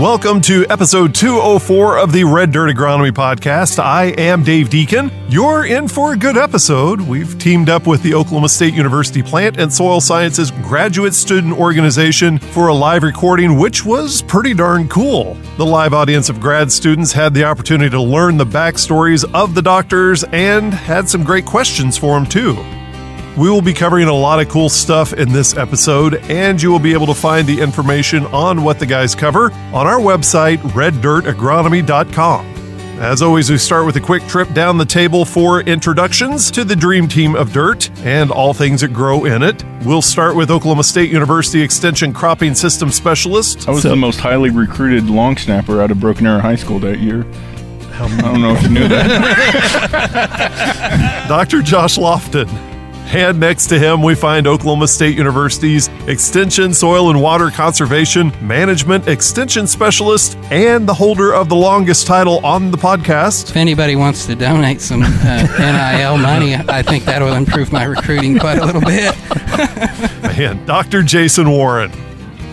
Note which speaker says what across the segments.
Speaker 1: Welcome to episode 204 of the Red Dirt Agronomy Podcast. I am Dave Deacon. You're in for a good episode. We've teamed up with the Oklahoma State University Plant and Soil Sciences Graduate Student Organization for a live recording, which was pretty darn cool. The live audience of grad students had the opportunity to learn the backstories of the doctors and had some great questions for them too. We will be covering a lot of cool stuff in this episode, and you will be able to find the information on what the guys cover on our website, reddirtagronomy.com. As always, we start with a quick trip down the table for introductions to the dream team of dirt and all things that grow in it. We'll start with Oklahoma State University Extension Cropping System Specialist.
Speaker 2: I was the most highly recruited long snapper out of Broken Arrow High School that year. I don't know if you knew that.
Speaker 1: Dr. Josh Lofton. And next to him, we find Oklahoma State University's Extension, Soil and Water Conservation Management Extension Specialist and the holder of the longest title on the podcast.
Speaker 3: If anybody wants to donate some NIL money, I think that will improve my recruiting quite a little bit.
Speaker 1: And Dr. Jason Warren.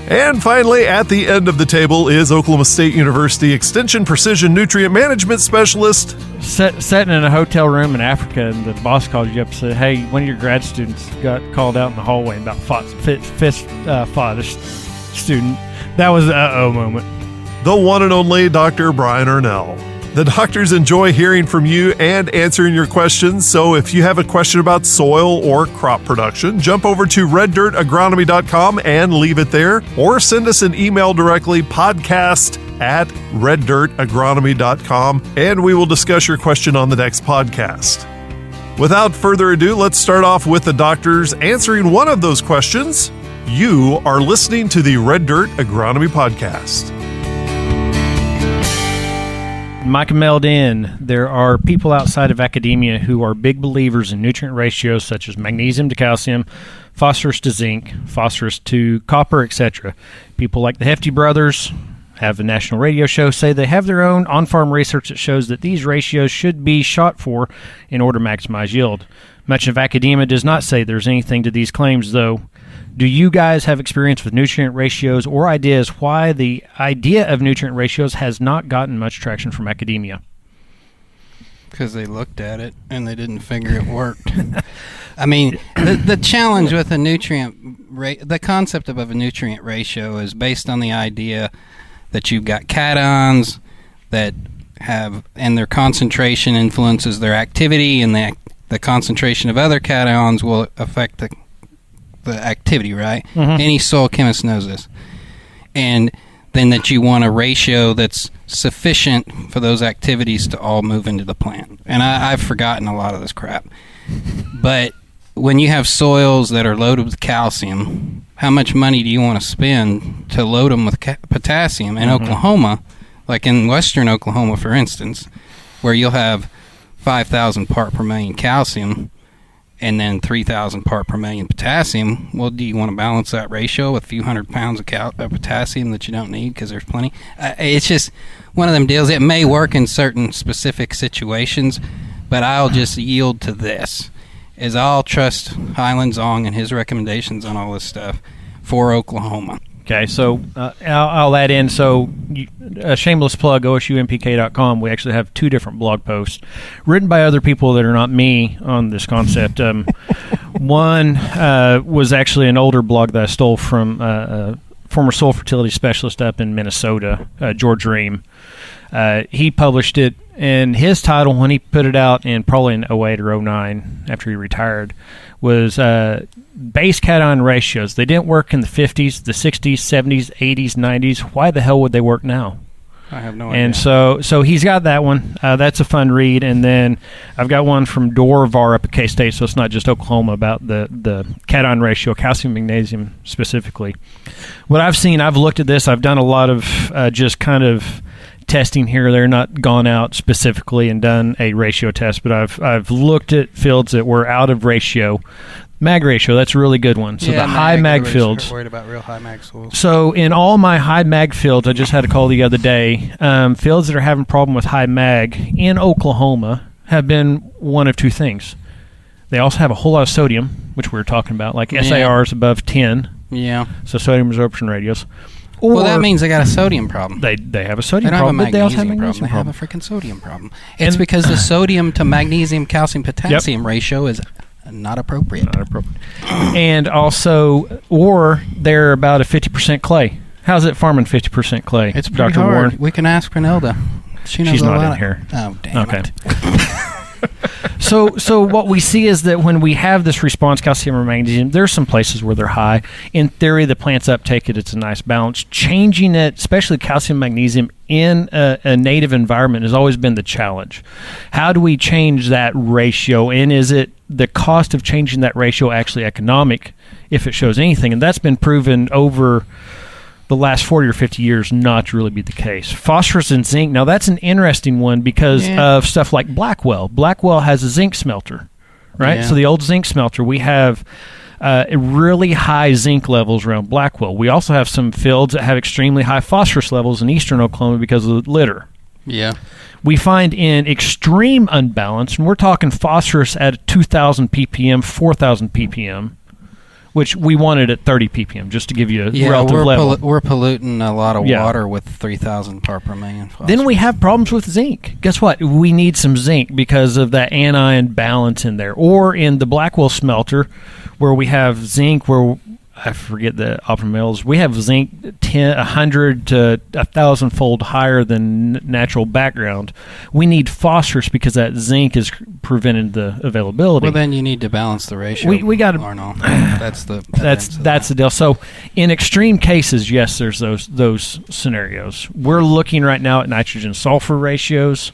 Speaker 1: And finally, at the end of the table is Oklahoma State University Extension Precision Nutrient Management Specialist.
Speaker 4: Sitting in a hotel room in Africa, and the boss called you up and said, hey, one of your grad students got called out in the hallway and about fought a student. That was the uh-oh moment.
Speaker 1: The one and only Dr. Brian Ernell. The doctors enjoy hearing from you and answering your questions, so if you have a question about soil or crop production, jump over to reddirtagronomy.com and leave it there, or send us an email directly, podcast@reddirtagronomy.com, and we will discuss your question on the next podcast. Without further ado, let's start off with the doctors answering one of those questions. You are listening to the Red Dirt Agronomy Podcast.
Speaker 4: Mike mailed in, there are people outside of academia who are big believers in nutrient ratios such as magnesium to calcium, phosphorus to zinc, phosphorus to copper, etc. People like the Hefty Brothers have a national radio show, say they have their own on-farm research that shows that these ratios should be shot for in order to maximize yield. Much of academia does not say there's anything to these claims, though. Do you guys have experience with nutrient ratios or ideas why the idea of nutrient ratios has not gotten much traction from academia?
Speaker 3: Because they looked at it and they didn't figure it worked. I mean, the challenge with a the concept of a nutrient ratio is based on the idea that you've got cations that have, and their concentration influences their activity, and the concentration of other cations will affect the activity, right? Mm-hmm. Any soil chemist knows this. And then that you want a ratio that's sufficient for those activities to all move into the plant. And I've forgotten a lot of this crap. But when you have soils that are loaded with calcium, how much money do you want to spend to load them with potassium? In Oklahoma, like in western Oklahoma, for instance, where you'll have 5,000 part per million calcium and then 3,000 part per million potassium, well, do you want to balance that ratio with a few hundred pounds of potassium that you don't need because there's plenty? It's just one of them deals. It may work in certain specific situations, but I'll just yield to this, is I'll trust Highland Zong and his recommendations on all this stuff for Oklahoma.
Speaker 4: Okay, so I'll add in, so a shameless plug, OSUMPK.com, we actually have two different blog posts written by other people that are not me on this concept. One was actually an older blog that I stole from a former soil fertility specialist up in Minnesota, George Ream. He published it, and his title, when he put it out in probably in 08 or 09 after he retired, was base cation ratios. They didn't work in the 50s, the 60s, 70s, 80s, 90s. Why the hell would they work now?
Speaker 3: I have no idea.
Speaker 4: And so he's got that one. That's a fun read. And then I've got one from Dorvar up at K-State, so it's not just Oklahoma, about the cation ratio, calcium, magnesium specifically. What I've seen, I've looked at this. I've done a lot of just kind of testing here. They're not gone out specifically and done a ratio test, but I've looked at fields that were out of ratio. Mag ratio, that's a really good one. So the high mag fields.
Speaker 3: Worried about real high mag soils.
Speaker 4: So in all my high mag fields, I just had a call the other day, fields that are having problem with high mag in Oklahoma have been one of two things. They also have a whole lot of sodium, which we were talking about, like SARs above 10.
Speaker 3: Yeah.
Speaker 4: So sodium absorption ratios. Or
Speaker 3: well, that means they got a sodium problem.
Speaker 4: they have a
Speaker 3: They
Speaker 4: sodium
Speaker 3: don't have a
Speaker 4: problem, but they also have a
Speaker 3: magnesium problem.
Speaker 4: magnesium
Speaker 3: They
Speaker 4: problem.
Speaker 3: have a freaking sodium problem. It's because the sodium to magnesium, calcium, potassium ratio is not appropriate.
Speaker 4: Not appropriate. And also, or they're about a 50% clay. How's it farming 50% clay?
Speaker 3: It's pretty
Speaker 4: Dr.
Speaker 3: hard.
Speaker 4: Warren?
Speaker 3: We can ask Renilda. She knows
Speaker 4: She's
Speaker 3: a
Speaker 4: not
Speaker 3: lot
Speaker 4: in here.
Speaker 3: Oh, damn
Speaker 4: Okay.
Speaker 3: it.
Speaker 4: So what we see is that when we have this response, calcium or magnesium, there's some places where they're high. In theory, the plants uptake it. It's a nice balance. Changing it, especially calcium, magnesium, in a native environment has always been the challenge. How do we change that ratio? And is it the cost of changing that ratio actually economic, if it shows anything? And that's been proven over the last 40 or 50 years not to really be the case. Phosphorus and zinc, now that's an interesting one because of stuff like Blackwell. Blackwell has a zinc smelter, right?
Speaker 3: Yeah.
Speaker 4: So the old zinc smelter, we have really high zinc levels around Blackwell. We also have some fields that have extremely high phosphorus levels in eastern Oklahoma because of the litter.
Speaker 3: Yeah.
Speaker 4: We find in extreme unbalance, and we're talking phosphorus at 2,000 ppm, 4,000 ppm, which we wanted at 30 ppm, just to give you a relative level.
Speaker 3: We're polluting a lot of water with 3,000 part per million. Phosphorus.
Speaker 4: Then we have problems with zinc. Guess what? We need some zinc because of that anion balance in there. Or in the Blackwell smelter, where we have zinc, where I forget the optimals, we have zinc 100 to 1,000 fold higher than natural background. We need phosphorus because that zinc is preventing the availability.
Speaker 3: Well, then you need to balance the ratio.
Speaker 4: We got to.
Speaker 3: Or no. That's the.
Speaker 4: That's the deal. So, in extreme cases, yes, there's those scenarios. We're looking right now at nitrogen sulfur ratios,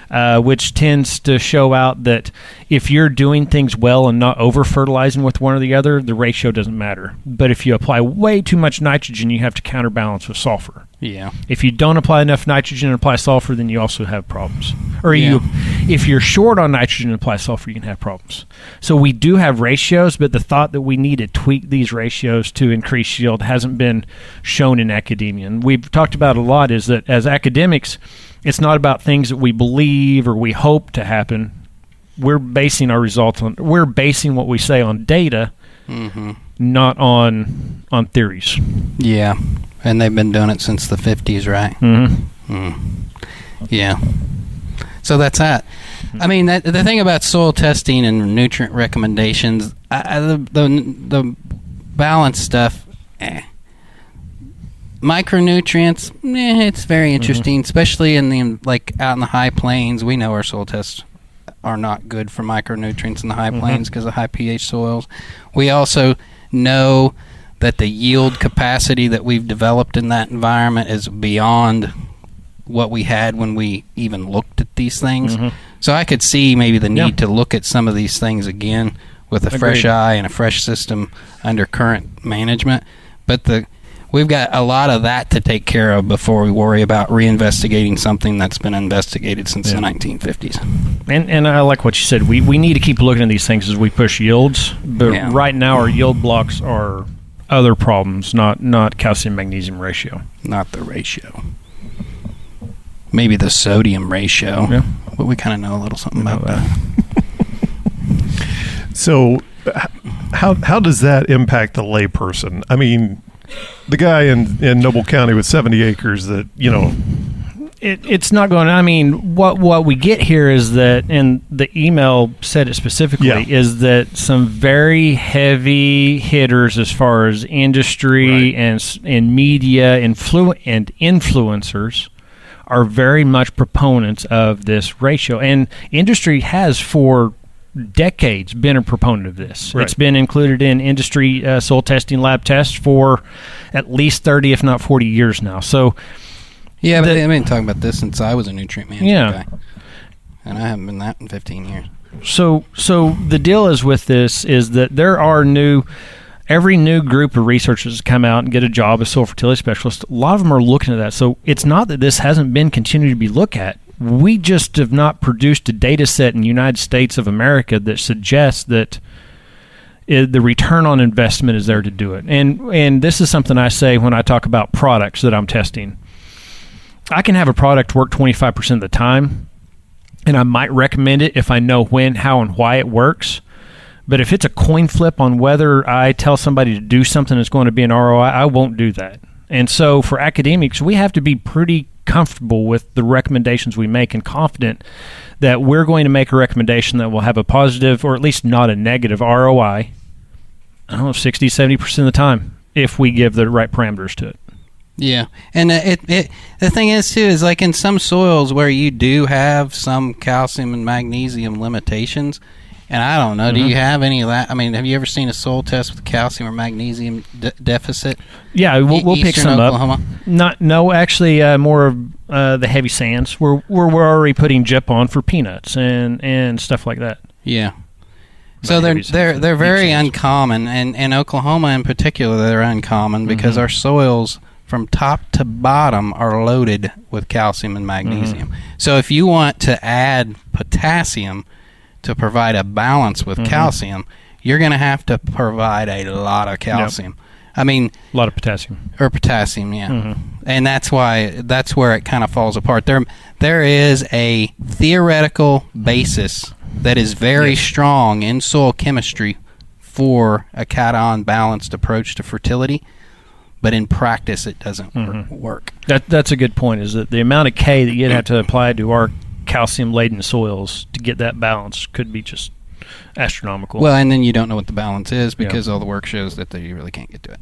Speaker 4: which tends to show out that if you're doing things well and not over fertilizing with one or the other, the ratio doesn't matter. But if you apply way too much nitrogen, you have to counterbalance with sulfur.
Speaker 3: Yeah.
Speaker 4: If you don't apply enough nitrogen and apply sulfur, then you also have problems. Or if you're short on nitrogen and apply sulfur, you can have problems. So we do have ratios, but the thought that we need to tweak these ratios to increase yield hasn't been shown in academia. And we've talked about a lot is that as academics, it's not about things that we believe or we hope to happen. We're basing our results on, we're basing what we say on data, not on theories.
Speaker 3: Yeah. And they've been doing it since the 50s, right?
Speaker 4: Mm-hmm.
Speaker 3: Yeah. So that's that. I mean, the thing about soil testing and nutrient recommendations, the balance stuff, micronutrients, it's very interesting, especially in the out in the high plains. We know our soil tests are not good for micronutrients in the high plains because of high pH soils. We also know that the yield capacity that we've developed in that environment is beyond what we had when we even looked at these things. So I could see maybe the need to look at some of these things again with a fresh eye and a fresh system under current management. But we've got a lot of that to take care of before we worry about reinvestigating something that's been investigated since the 1950s.
Speaker 4: And I like what you said. We need to keep looking at these things as we push yields. But right now our yield blocks are other problems, not calcium magnesium ratio.
Speaker 3: Not the ratio. Maybe the sodium ratio.
Speaker 4: Yeah.
Speaker 3: But we kind of know a little something about that.
Speaker 1: So how does that impact the layperson? I mean, the guy in Noble County with 70 acres that,
Speaker 4: it's not going. I mean, what we get here is that, and the email said it specifically, is that some very heavy hitters as far as industry and media and influencers are very much proponents of this ratio, and industry has for decades been a proponent of this. It's been included in industry soil testing lab tests for at least 30, if not 40 years now. So.
Speaker 3: Yeah, but I've been talking about this since I was a nutrient management guy. And I haven't been that in 15 years.
Speaker 4: So the deal is with this is that there are every new group of researchers that come out and get a job as soil fertility specialist, a lot of them are looking at that. So it's not that this hasn't been continued to be looked at. We just have not produced a data set in the United States of America that suggests that the return on investment is there to do it. And this is something I say when I talk about products that I'm testing. I can have a product work 25% of the time, and I might recommend it if I know when, how, and why it works. But if it's a coin flip on whether I tell somebody to do something that's going to be an ROI, I won't do that. And so for academics, we have to be pretty comfortable with the recommendations we make and confident that we're going to make a recommendation that will have a positive or at least not a negative ROI, I don't know, 60, 70% of the time if we give the right parameters to it.
Speaker 3: Yeah, and the thing is too is like in some soils where you do have some calcium and magnesium limitations, and I don't know, do you have any of that? I mean, have you ever seen a soil test with calcium or magnesium deficit?
Speaker 4: Yeah, we'll pick some
Speaker 3: Oklahoma?
Speaker 4: up. Actually, more of the heavy sands. We're already putting JIP on for peanuts and stuff like that.
Speaker 3: Yeah. So they're very uncommon, and in Oklahoma in particular, they're uncommon because our soils from top to bottom are loaded with calcium and magnesium. So if you want to add potassium to provide a balance with calcium, you're going to have to provide a lot of calcium. Yep. I mean,
Speaker 4: a lot of potassium.
Speaker 3: Or potassium, yeah. And that's where it kind of falls apart. There is a theoretical basis that is very strong in soil chemistry for a cation balanced approach to fertility, but in practice it doesn't work.
Speaker 4: That's a good point, is that the amount of K that you'd have to apply to our calcium-laden soils to get that balance could be just astronomical.
Speaker 3: Well, and then you don't know what the balance is because all the work shows that you really can't get to it.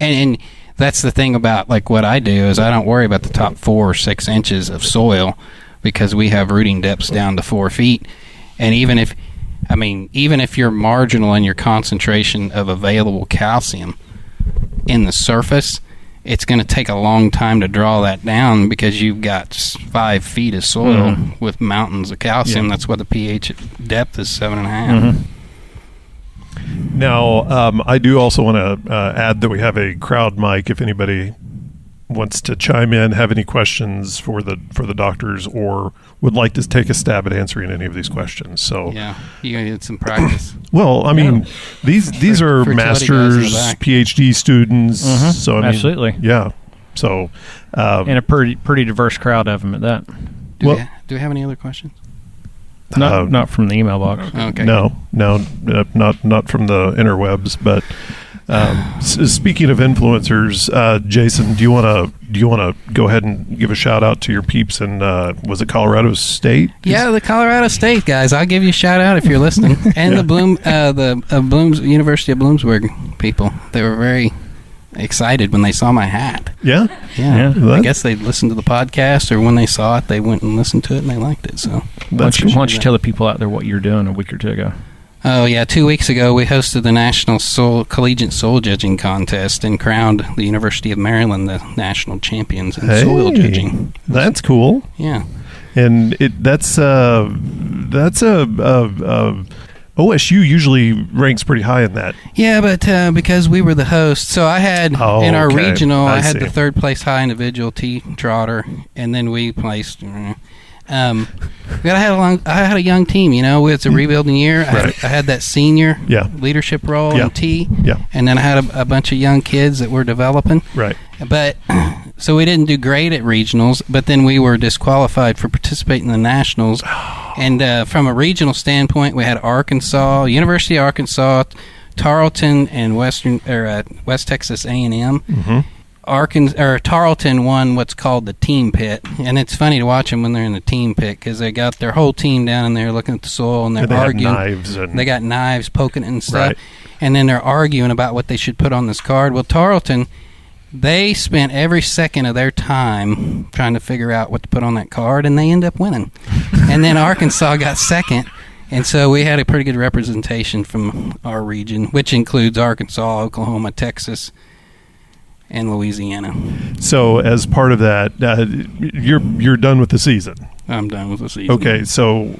Speaker 3: And that's the thing about like what I do is I don't worry about the top 4 or 6 inches of soil because we have rooting depths down to 4 feet. And even if you're marginal in your concentration of available calcium in the surface, it's going to take a long time to draw that down because you've got 5 feet of soil with mountains of calcium. That's why the pH depth is 7.5.
Speaker 1: Now, I do also want to add that we have a crowd mic if anybody wants to chime in, have any questions for the doctors, or would like to take a stab at answering any of these questions. So
Speaker 3: yeah, you gotta get some practice.
Speaker 1: Well, I mean, these are masters, PhD students. So I mean,
Speaker 4: absolutely,
Speaker 1: yeah. So
Speaker 4: and a pretty diverse crowd of them at that.
Speaker 3: Do we have any other questions?
Speaker 4: Not from the email box.
Speaker 3: Okay.
Speaker 1: No, not from the interwebs, but. Speaking of influencers, Jason, do you want to go ahead and give a shout out to your peeps in was it Colorado State?
Speaker 3: Yeah, the Colorado State guys. I'll give you a shout out if you're listening, and the University of Bloomsburg people. They were very excited when they saw my hat.
Speaker 1: Yeah.
Speaker 3: I guess they listened to the podcast, or when they saw it, they went and listened to it, and they liked it. So
Speaker 4: why don't you tell the people out there what you're doing a week or two ago?
Speaker 3: Oh, yeah. 2 weeks ago, we hosted the National Collegiate Soil Judging Contest and crowned the University of Maryland the national champions in soil judging.
Speaker 1: That's cool.
Speaker 3: Yeah.
Speaker 1: And that's OSU usually ranks pretty high in that.
Speaker 3: Yeah, but because we were the host, so I had in our regional, I had the third place high individual T Trotter, and then we placed. I had a young team, it's a rebuilding year. I had that senior leadership role in T, and then I had a bunch of young kids that were developing.
Speaker 1: Right.
Speaker 3: But so we didn't do great at regionals, but then we were disqualified for participating in the nationals. And from a regional standpoint, we had Arkansas, University of Arkansas, Tarleton, and West Texas A&M. Tarleton won what's called the team pit, and it's funny to watch them when they're in the team pit because they got their whole team down in there looking at the soil and they're arguing. They got knives poking it and stuff, and then they're arguing about what they should put on this card. Well, Tarleton, they spent every second of their time trying to figure out what to put on that card, and they end up winning. And then Arkansas got second. And so we had a pretty good representation from our region, which includes Arkansas, Oklahoma, Texas, and Louisiana.
Speaker 1: So as part of that, you're done with the season.
Speaker 3: I'm done with the season.
Speaker 1: Okay, so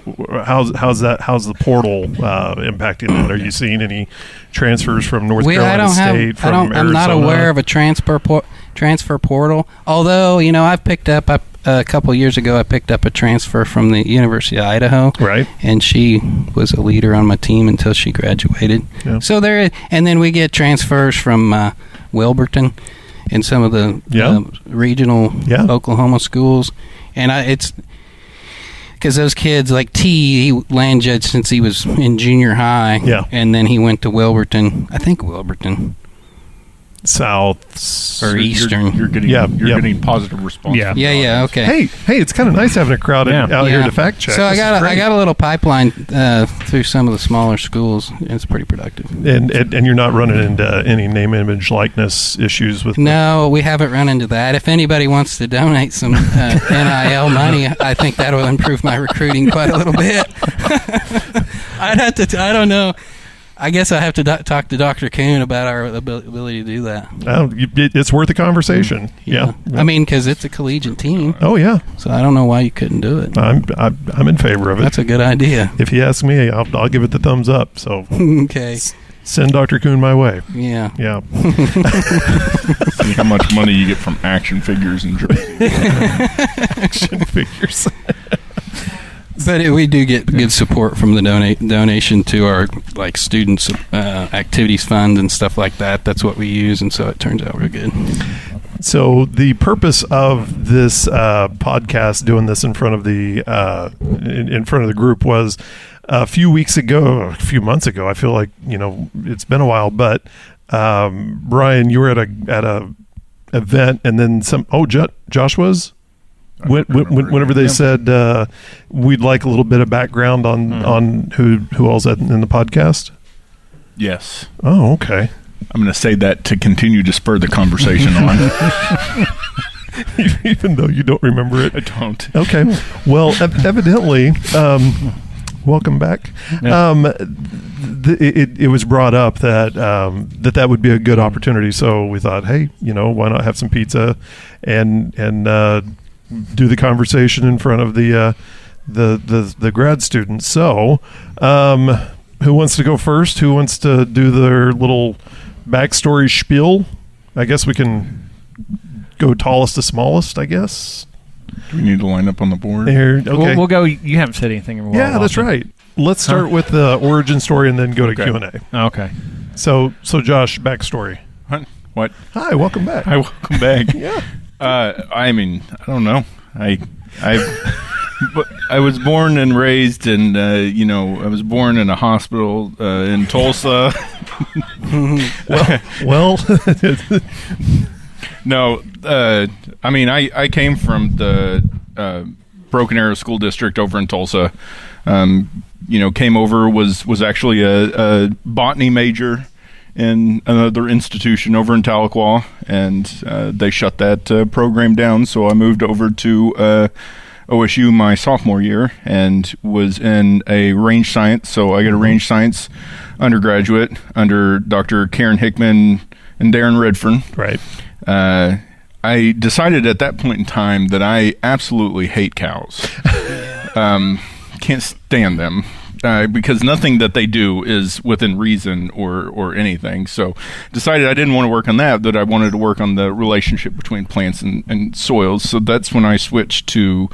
Speaker 1: how's the portal impacting that? Are you seeing any transfers from North Carolina State? From Arizona?
Speaker 3: I'm not aware of a transfer portal. Although I've picked up a couple years ago. I picked up a transfer from the University of Idaho.
Speaker 1: Right.
Speaker 3: And she was a leader on my team until she graduated. Yeah. So and then we get transfers from Wilburton and some of the regional Oklahoma schools, and it's because those kids like he land judged since he was in junior high, and then he went to Wilburton. I think Wilburton.
Speaker 1: south
Speaker 3: or eastern.
Speaker 2: You're getting getting positive response.
Speaker 3: Yeah. Okay.
Speaker 1: Hey, it's kind of nice having a crowd out here to fact check.
Speaker 3: So I got a little pipeline through some of the smaller schools. It's pretty productive.
Speaker 1: And you're not running into any name, image, likeness issues with.
Speaker 3: No, we haven't run into that. If anybody wants to donate some NIL money, I think that will improve my recruiting quite a little bit. I'd have to. I don't know. I guess I have to talk to Dr. Kuhn about our ability to do that.
Speaker 1: It's worth a conversation. Yeah.
Speaker 3: I mean, because it's a collegiate team.
Speaker 1: Oh yeah.
Speaker 3: So I don't know why you couldn't do it.
Speaker 1: I'm in favor of it.
Speaker 3: That's a good idea.
Speaker 1: If he asks me, I'll give it the thumbs up. So
Speaker 3: okay.
Speaker 1: Send Dr. Kuhn my way.
Speaker 3: Yeah.
Speaker 2: See how much money you get from action figures and jerseys.
Speaker 1: Action figures.
Speaker 3: But we do get good support from the donation to our students activities fund and stuff like that. That's what we use, and so it turns out we're good.
Speaker 1: So the purpose of this podcast, doing this in front of the group, was a few months ago. I feel like it's been a while, but Brian, you were at a event, and then some. Oh, Josh was. Whenever they said we'd like a little bit of background on who all's in the podcast.
Speaker 2: Yes.
Speaker 1: Oh, okay.
Speaker 2: I'm going to say that to continue to spur the conversation on.
Speaker 1: Even though you don't remember it.
Speaker 2: I don't.
Speaker 1: Okay. Well, evidently, welcome back. Yeah. It was brought up that that would be a good opportunity. So we thought, hey, why not have some pizza and do the conversation in front of the grad students. So, who wants to go first? Who wants to do their little backstory spiel? I guess we can go tallest to smallest, I guess.
Speaker 2: Do we need to line up on the board?
Speaker 1: Here, okay.
Speaker 4: We'll go. You haven't said anything in a while.
Speaker 1: Yeah, that's right. Let's start with the origin story and then go to Q&A.
Speaker 4: Okay.
Speaker 1: So Josh, backstory.
Speaker 2: What?
Speaker 1: Hi, welcome back.
Speaker 2: Hi, welcome back.
Speaker 1: Yeah.
Speaker 2: I mean, I don't know. But I was born and raised in, I was born in a hospital in Tulsa.
Speaker 1: well.
Speaker 2: No, I mean, I came from the Broken Arrow School District over in Tulsa. Came over, was actually a botany major in another institution over in Tahlequah, and they shut that program down. So I moved over to OSU my sophomore year and was in a range science. So I got a range science undergraduate under Dr. Karen Hickman and Darren Redfern.
Speaker 1: Right.
Speaker 2: I decided at that point in time that I absolutely hate cows. Can't stand them. Because nothing that they do is within reason or anything. So decided I didn't want to work on that I wanted to work on the relationship between plants and soils. So that's when I switched to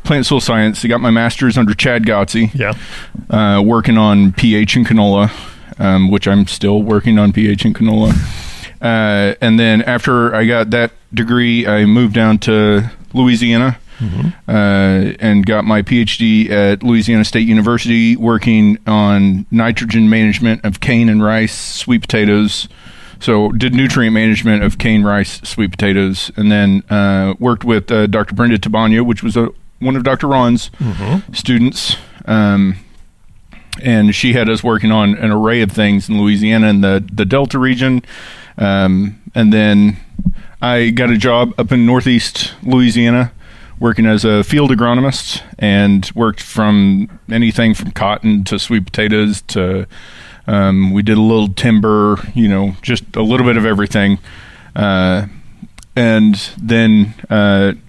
Speaker 2: plant soil science. I got my master's under Chad Gotze.
Speaker 1: Yeah.
Speaker 2: Working on pH in canola, which I'm still working on pH in canola. And then after I got that degree, I moved down to Louisiana. Mm-hmm. And got my PhD at Louisiana State University working on nitrogen management of cane and rice, sweet potatoes. So did nutrient management of cane, rice, sweet potatoes, and then worked with Dr. Brenda Tabania, which was one of Dr. Ron's students. And she had us working on an array of things in Louisiana and the Delta region. And then I got a job up in Northeast Louisiana, working as a field agronomist, and worked from anything from cotton to sweet potatoes to we did a little timber, just a little bit of everything. And then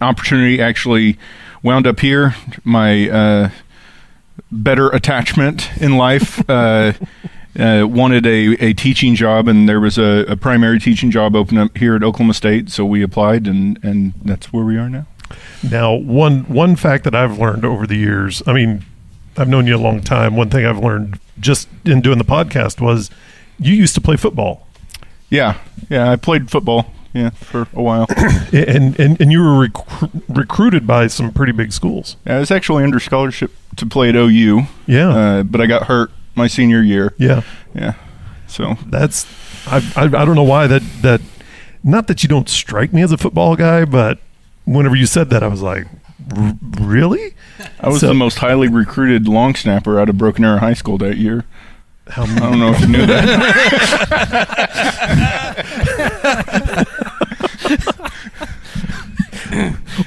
Speaker 2: opportunity actually wound up here. My better attachment in life wanted a teaching job, and there was a primary teaching job open up here at Oklahoma State, so we applied, and that's where we are now.
Speaker 1: Now, one fact that I've learned over the years, I mean, I've known you a long time. One thing I've learned just in doing the podcast was you used to play football.
Speaker 2: Yeah, I played football, for a while.
Speaker 1: and you were recruited by some pretty big schools.
Speaker 2: I was actually under scholarship to play at OU.
Speaker 1: Yeah.
Speaker 2: But I got hurt my senior year.
Speaker 1: Yeah.
Speaker 2: Yeah. So
Speaker 1: that's I don't know why that not that you don't strike me as a football guy, but whenever you said that, I was like, really?
Speaker 2: I was the most highly recruited long snapper out of Broken Arrow High School that year. I don't know if you knew that.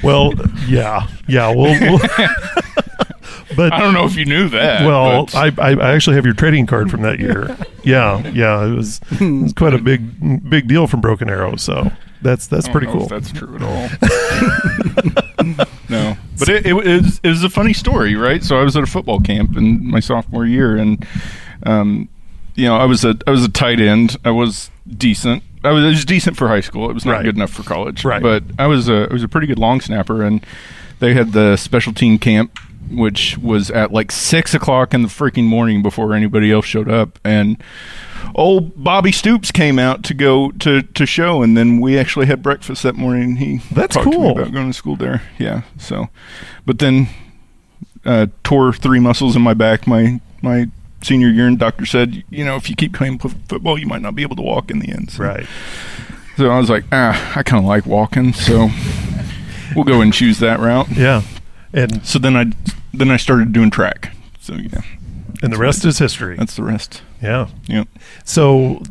Speaker 1: Well, yeah. We'll but
Speaker 2: I don't know if you knew that.
Speaker 1: Well, I actually have your trading card from that year. Yeah, it was quite a big deal from Broken Arrow. So that's pretty cool.
Speaker 2: If that's true at all. No, but it was a funny story, right? So I was at a football camp in my sophomore year, and I was a tight end. I was decent. I was decent for high school. It was not good enough for college.
Speaker 1: Right.
Speaker 2: But I was a pretty good long snapper, and they had the special team camp, which was at like 6:00 in the freaking morning before anybody else showed up, and old Bobby Stoops came out to go to show, and then we actually had breakfast that morning. He
Speaker 1: That's
Speaker 2: talked to me
Speaker 1: cool.
Speaker 2: about going to school there. Yeah. So, but then tore 3 muscles in my back my senior year, and doctor said, if you keep playing football, you might not be able to walk in the end. So,
Speaker 1: Right.
Speaker 2: So I was like, I kind of like walking, so we'll go and choose that route.
Speaker 1: Yeah. And
Speaker 2: So then I started doing track. So yeah.
Speaker 1: and the rest is history.
Speaker 2: That's the rest.
Speaker 1: Yeah.
Speaker 2: Yep.
Speaker 1: So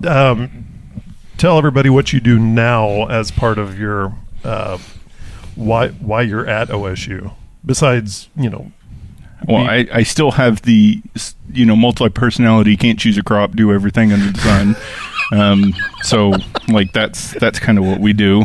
Speaker 1: tell everybody what you do now as part of your why you're at OSU. Besides,
Speaker 2: Well, I still have the multi-personality, can't choose a crop, do everything under the sun. So like that's kind of what we do.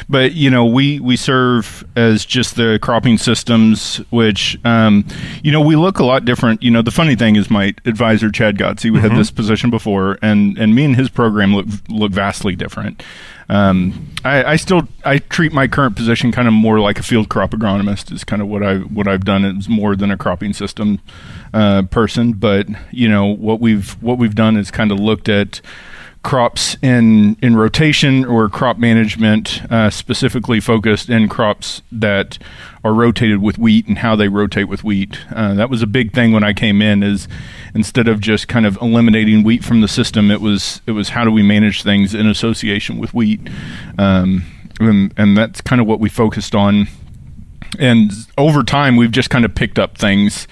Speaker 2: But we serve as just the cropping systems, which we look a lot different. The funny thing is my advisor Chad Gotze, we had this position before, and me and his program look vastly different. I treat my current position kind of more like a field crop agronomist is kind of what I've done. It's more than a cropping system person, but what we've done is kind of looked at crops in rotation or crop management, specifically focused in crops that are rotated with wheat and how they rotate with wheat. That was a big thing when I came in, is instead of just kind of eliminating wheat from the system, it was how do we manage things in association with wheat. And that's kind of what we focused on. And over time, we've just kind of picked up things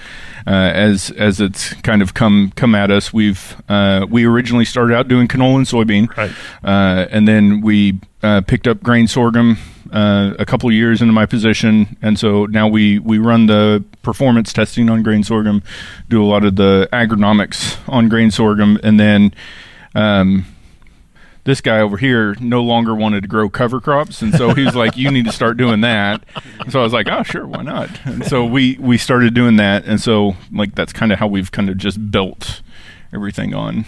Speaker 2: as it's kind of come at us. We originally started out doing canola and soybean,
Speaker 1: right.
Speaker 2: And then we picked up grain sorghum a couple of years into my position, and so now we run the performance testing on grain sorghum, do a lot of the agronomics on grain sorghum, and then this guy over here no longer wanted to grow cover crops, and so he was like, you need to start doing that. And so I was like, oh sure, why not? And so we started doing that, and so like that's kind of how we've kind of just built everything on.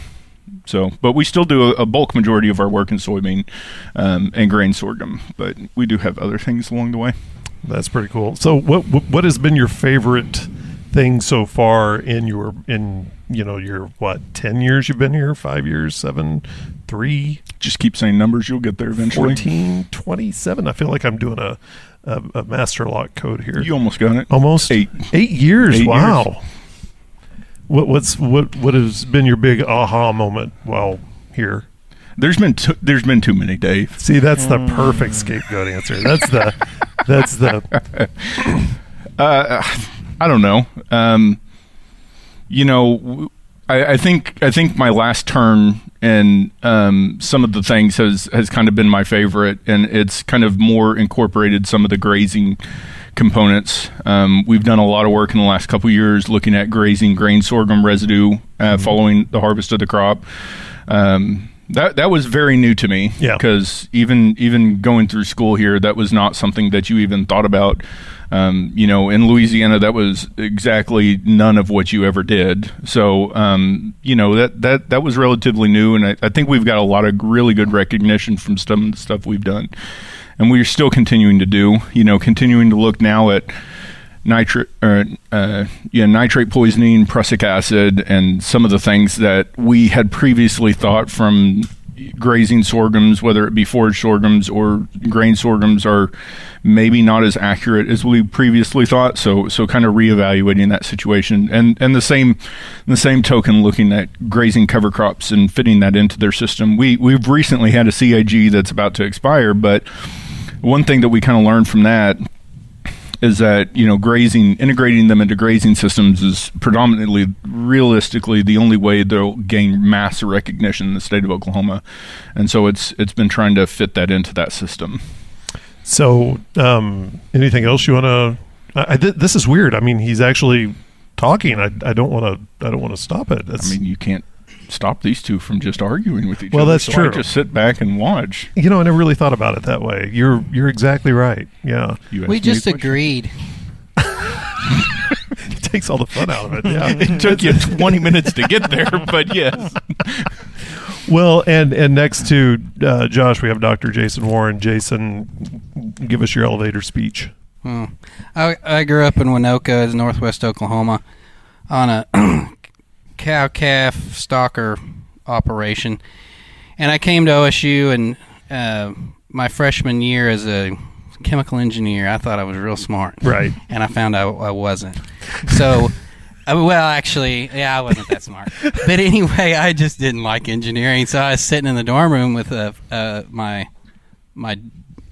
Speaker 2: So, but we still do a bulk majority of our work in soybean and grain sorghum, but we do have other things along the way.
Speaker 1: That's pretty cool. So what has been your favorite thing so far in your 10 years you've been here, 5 years, 7, 3,
Speaker 2: just keep saying numbers, you'll get there eventually.
Speaker 1: 14, 27. I feel like I'm doing a master lock code here.
Speaker 2: You almost got it.
Speaker 1: Almost
Speaker 2: 8
Speaker 1: years.
Speaker 2: 8
Speaker 1: wow.
Speaker 2: years.
Speaker 1: What has been your big aha moment while here?
Speaker 2: There's been too many, Dave.
Speaker 1: See, that's the perfect scapegoat answer. That's the
Speaker 2: I don't know. I think my last term and some of the things has kind of been my favorite, and it's kind of more incorporated some of the grazing components. We've done a lot of work in the last couple of years looking at grazing grain sorghum residue following the harvest of the crop. That was very new to me, because even going through school here, that was not something that you even thought about. In Louisiana, that was exactly none of what you ever did. So, that was relatively new, and I think we've got a lot of really good recognition from some of the stuff we've done, and we're still continuing to do. Continuing to look now at nitrate poisoning, prussic acid, and some of the things that we had previously thought from grazing sorghums, whether it be forage sorghums or grain sorghums, are maybe not as accurate as we previously thought. So kind of reevaluating that situation, and the same token, looking at grazing cover crops and fitting that into their system. We've recently had a CIG that's about to expire, but one thing that we kind of learned from that is that, integrating them into grazing systems is predominantly, realistically, the only way they'll gain mass recognition in the state of Oklahoma. And so it's been trying to fit that into that system.
Speaker 1: So anything else you want to... this is weird. I mean, he's actually talking. I don't want to stop it.
Speaker 2: You can't stop these two from just arguing with each other.
Speaker 1: Well, that's true.
Speaker 2: I just sit back and watch.
Speaker 1: I never really thought about it that way. You're exactly right. Yeah.
Speaker 3: We just agreed.
Speaker 1: It takes all the fun out of it. Yeah.
Speaker 2: It took you 20 minutes to get there, but yes.
Speaker 1: Well, and next to Josh, we have Dr. Jason Warren. Jason, give us your elevator speech.
Speaker 3: I grew up in Winoka, northwest Oklahoma, on a cow-calf stalker operation, and I came to OSU, and my freshman year as a chemical engineer, I thought I was real smart,
Speaker 1: right?
Speaker 3: And I found I wasn't. So, actually, I wasn't that smart. But anyway, I just didn't like engineering, so I was sitting in the dorm room with my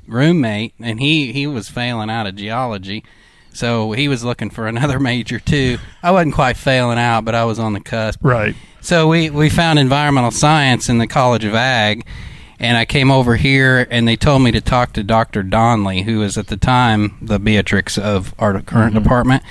Speaker 3: roommate, and he was failing out of geology. So he was looking for another major, too. I wasn't quite failing out, but I was on the cusp.
Speaker 1: Right.
Speaker 3: So we found environmental science in the College of Ag, and I came over here, and they told me to talk to Dr. Donnelly, who was at the time the Beatrix of our current department.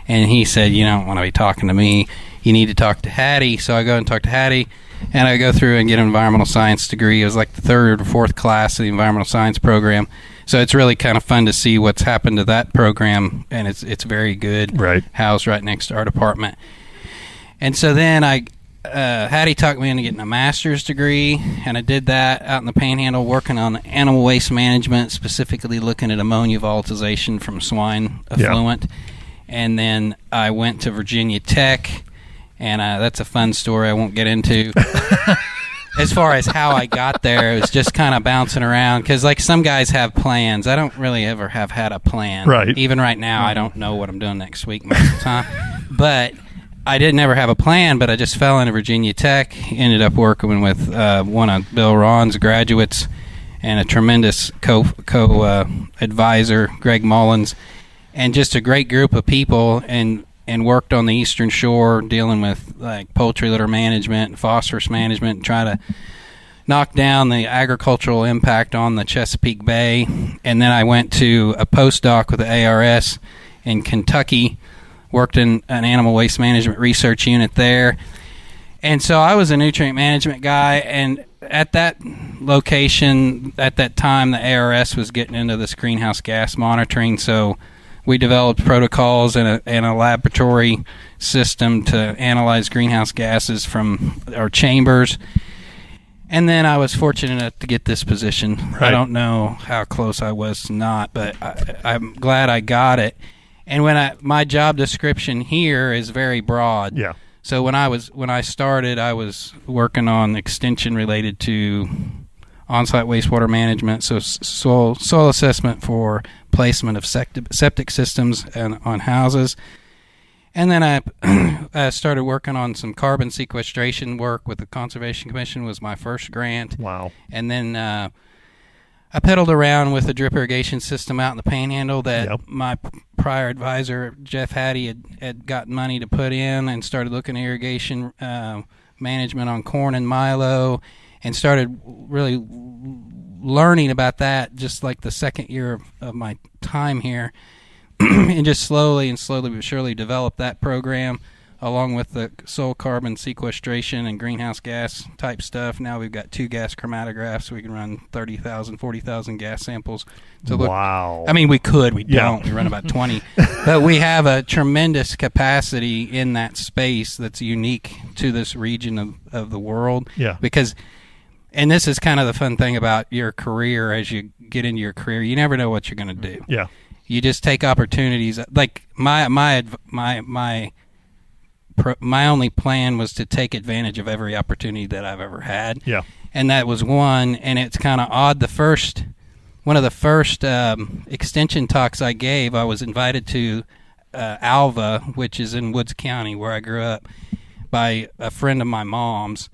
Speaker 3: And he said, you don't want to be talking to me. You need to talk to Hattie. So I go and talk to Hattie, and I go through and get an environmental science degree. It was like the third or fourth class of the environmental science program. So it's really kind of fun to see what's happened to that program, and it's very good.
Speaker 1: Right.
Speaker 3: Housed right next to our department. And so then Hattie talked me into getting a master's degree, and I did that out in the Panhandle, working on animal waste management, specifically looking at ammonia volatilization from swine effluent. Yeah. And then I went to Virginia Tech, and that's a fun story I won't get into. As far as how I got there, it was just kind of bouncing around, because like some guys have plans. I don't really ever have had a plan.
Speaker 1: Right.
Speaker 3: Even right now, I don't know what I'm doing next week most of the time. But I didn't ever have a plan, but I just fell into Virginia Tech, ended up working with one of Bill Ron's graduates and a tremendous co-advisor, Greg Mullins, and just a great group of people, and worked on the Eastern Shore dealing with like poultry litter management and phosphorus management, and try to knock down the agricultural impact on the Chesapeake Bay. And then I went to a postdoc with the ARS in Kentucky, worked in an animal waste management research unit there. And so I was a nutrient management guy, and at that location, at that time, the ARS was getting into this greenhouse gas monitoring, so we developed protocols and a laboratory system to analyze greenhouse gases from our chambers. And then I was fortunate enough to get this position. Right. I don't know how close I was to not, but I'm glad I got it. And my job description here is very broad.
Speaker 1: Yeah.
Speaker 3: So when I started, I was working on extension related to on-site wastewater management, so soil assessment for placement of septic systems on houses. And then I started working on some carbon sequestration work with the Conservation Commission. Was my first grant.
Speaker 1: Wow.
Speaker 3: And then I pedaled around with a drip irrigation system out in the Panhandle that my prior advisor, Jeff Hattie, had gotten money to put in, and started looking at irrigation management on corn and milo, and started really learning about that just like the second year of my time here, and just slowly but surely developed that program along with the soil carbon sequestration and greenhouse gas type stuff. Now we've got 2 gas chromatographs, so we can run 30,000, 40,000 gas samples to look.
Speaker 1: Wow.
Speaker 3: I mean, we don't. We run about 20. But we have a tremendous capacity in that space that's unique to this region of the world.
Speaker 1: Yeah.
Speaker 3: Because, and this is kind of the fun thing about your career, as you get into your career, you never know what you're going to do.
Speaker 1: Yeah.
Speaker 3: You just take opportunities. Like my only plan was to take advantage of every opportunity that I've ever had.
Speaker 1: Yeah.
Speaker 3: and that was one. And it's kind of odd. One of the first extension talks I gave, I was invited to Alva, which is in Woods County, where I grew up, by a friend of my mom's,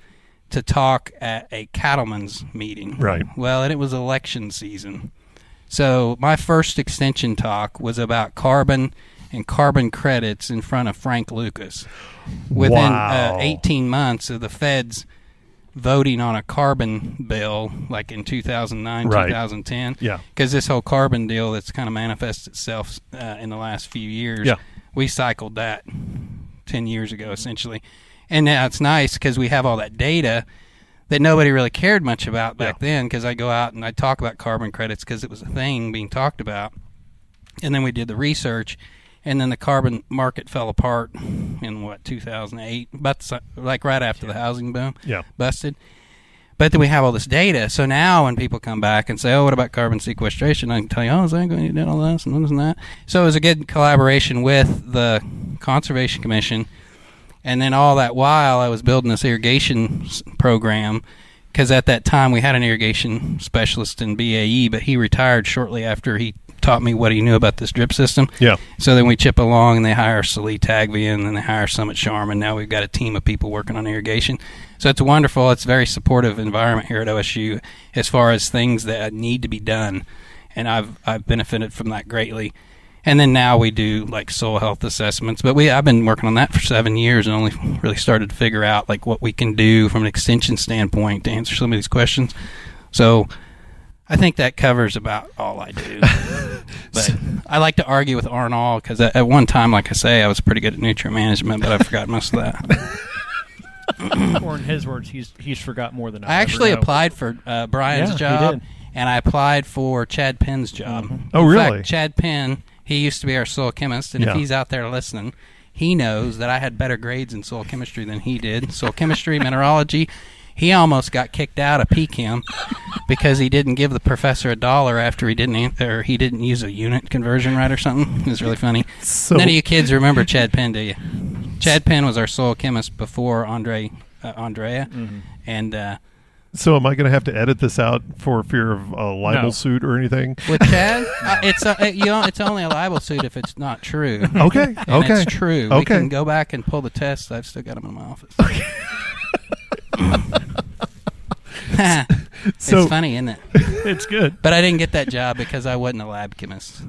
Speaker 3: to talk at a cattleman's meeting.
Speaker 1: Right.
Speaker 3: Well, and it was election season. So my first extension talk was about carbon and carbon credits in front of Frank Lucas. Within 18 months of the feds voting on a carbon bill, like in 2009,
Speaker 1: right.
Speaker 3: 2010.
Speaker 1: Yeah.
Speaker 3: Because this whole carbon deal that's kind of manifested itself in the last few years,
Speaker 1: yeah.
Speaker 3: we cycled that 10 years ago, essentially. And now it's nice because we have all that data that nobody really cared much about back then, because I go out and I talk about carbon credits because it was a thing being talked about. And then we did the research, and then the carbon market fell apart in, 2008, like right after the housing boom busted. But then we have all this data. So now when people come back and say, oh, what about carbon sequestration? I can tell you, oh, is that going to do all this and this and that? So it was a good collaboration with the Conservation Commission. And then all that while, I was building this irrigation program, because at that time we had an irrigation specialist in BAE, but he retired shortly after he taught me what he knew about this drip system.
Speaker 1: Yeah.
Speaker 3: So then we chip along, and they hire Salee Tagvia, and then they hire Summit Sharman. Now we've got a team of people working on irrigation. So it's wonderful. It's a very supportive environment here at OSU as far as things that need to be done, and I've benefited from that greatly. And then now we do like soil health assessments, but I've been working on that for 7 years and only really started to figure out like what we can do from an extension standpoint to answer some of these questions. So I think that covers about all I do. But I like to argue with Arnold because at one time, like I say, I was pretty good at nutrient management, but I forgot most of that.
Speaker 4: Or in his words, he's forgot more than I
Speaker 3: actually
Speaker 4: ever know.
Speaker 3: applied for Brian's job,
Speaker 4: he did.
Speaker 3: and I applied for Chad Penn's job.
Speaker 4: Mm-hmm.
Speaker 1: Oh,
Speaker 3: In
Speaker 1: really?
Speaker 3: fact, Chad Penn, he used to be our soil chemist, and if he's out there listening, he knows that I had better grades in soil chemistry than he did. Soil chemistry, mineralogy. He almost got kicked out of PChem because he didn't give the professor $1 after he didn't use a unit conversion right or something. It was really funny.
Speaker 1: So,
Speaker 3: none of you kids remember Chad Penn, do you? Chad Penn was our soil chemist before Andrea,
Speaker 4: Mm-hmm.
Speaker 3: and
Speaker 1: so am I going to have to edit this out for fear of a libel suit or anything?
Speaker 3: with Chad, it's only a libel suit if it's not true.
Speaker 1: Okay.
Speaker 3: And
Speaker 1: Okay.
Speaker 3: it's true.
Speaker 1: Okay.
Speaker 3: We can go back and pull the tests. I've still got them in my office.
Speaker 1: So
Speaker 3: it's funny, isn't it?
Speaker 4: It's good.
Speaker 3: But I didn't get that job because I wasn't a lab chemist.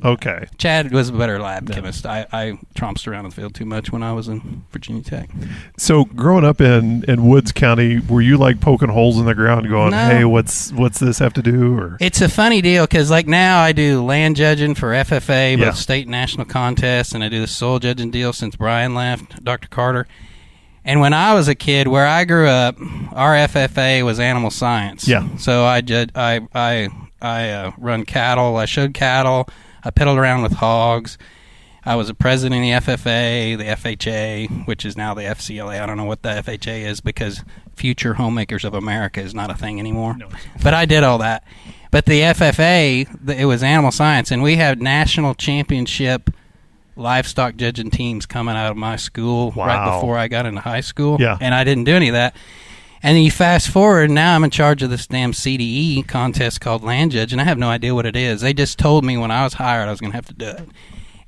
Speaker 1: okay.
Speaker 3: Chad was a better lab chemist. I tromped around in the field too much when I was in Virginia Tech.
Speaker 1: So growing up in Woods County, were you like poking holes in the ground going,
Speaker 3: No.
Speaker 1: hey, what's this have to do? Or
Speaker 3: It's a funny deal because like now I do land judging for FFA, both state and national contests, and I do the soil judging deal since Brian left, Dr. Carter. And when I was a kid, where I grew up, our FFA was animal science.
Speaker 1: Yeah.
Speaker 3: So I run cattle. I showed cattle. I piddled around with hogs. I was a president of the FFA, the FHA, which is now the FCLA. I don't know what the FHA is because Future Homemakers of America is not a thing anymore.
Speaker 4: No.
Speaker 3: But I did all that. But the FFA, it was animal science, and we had national championship livestock judging teams coming out of my school right before I got into high school.
Speaker 1: Yeah.
Speaker 3: And I didn't do any of that. And then you fast forward, now I'm in charge of this damn CDE contest called Land Judge, and I have no idea what it is. They just told me when I was hired I was going to have to do it.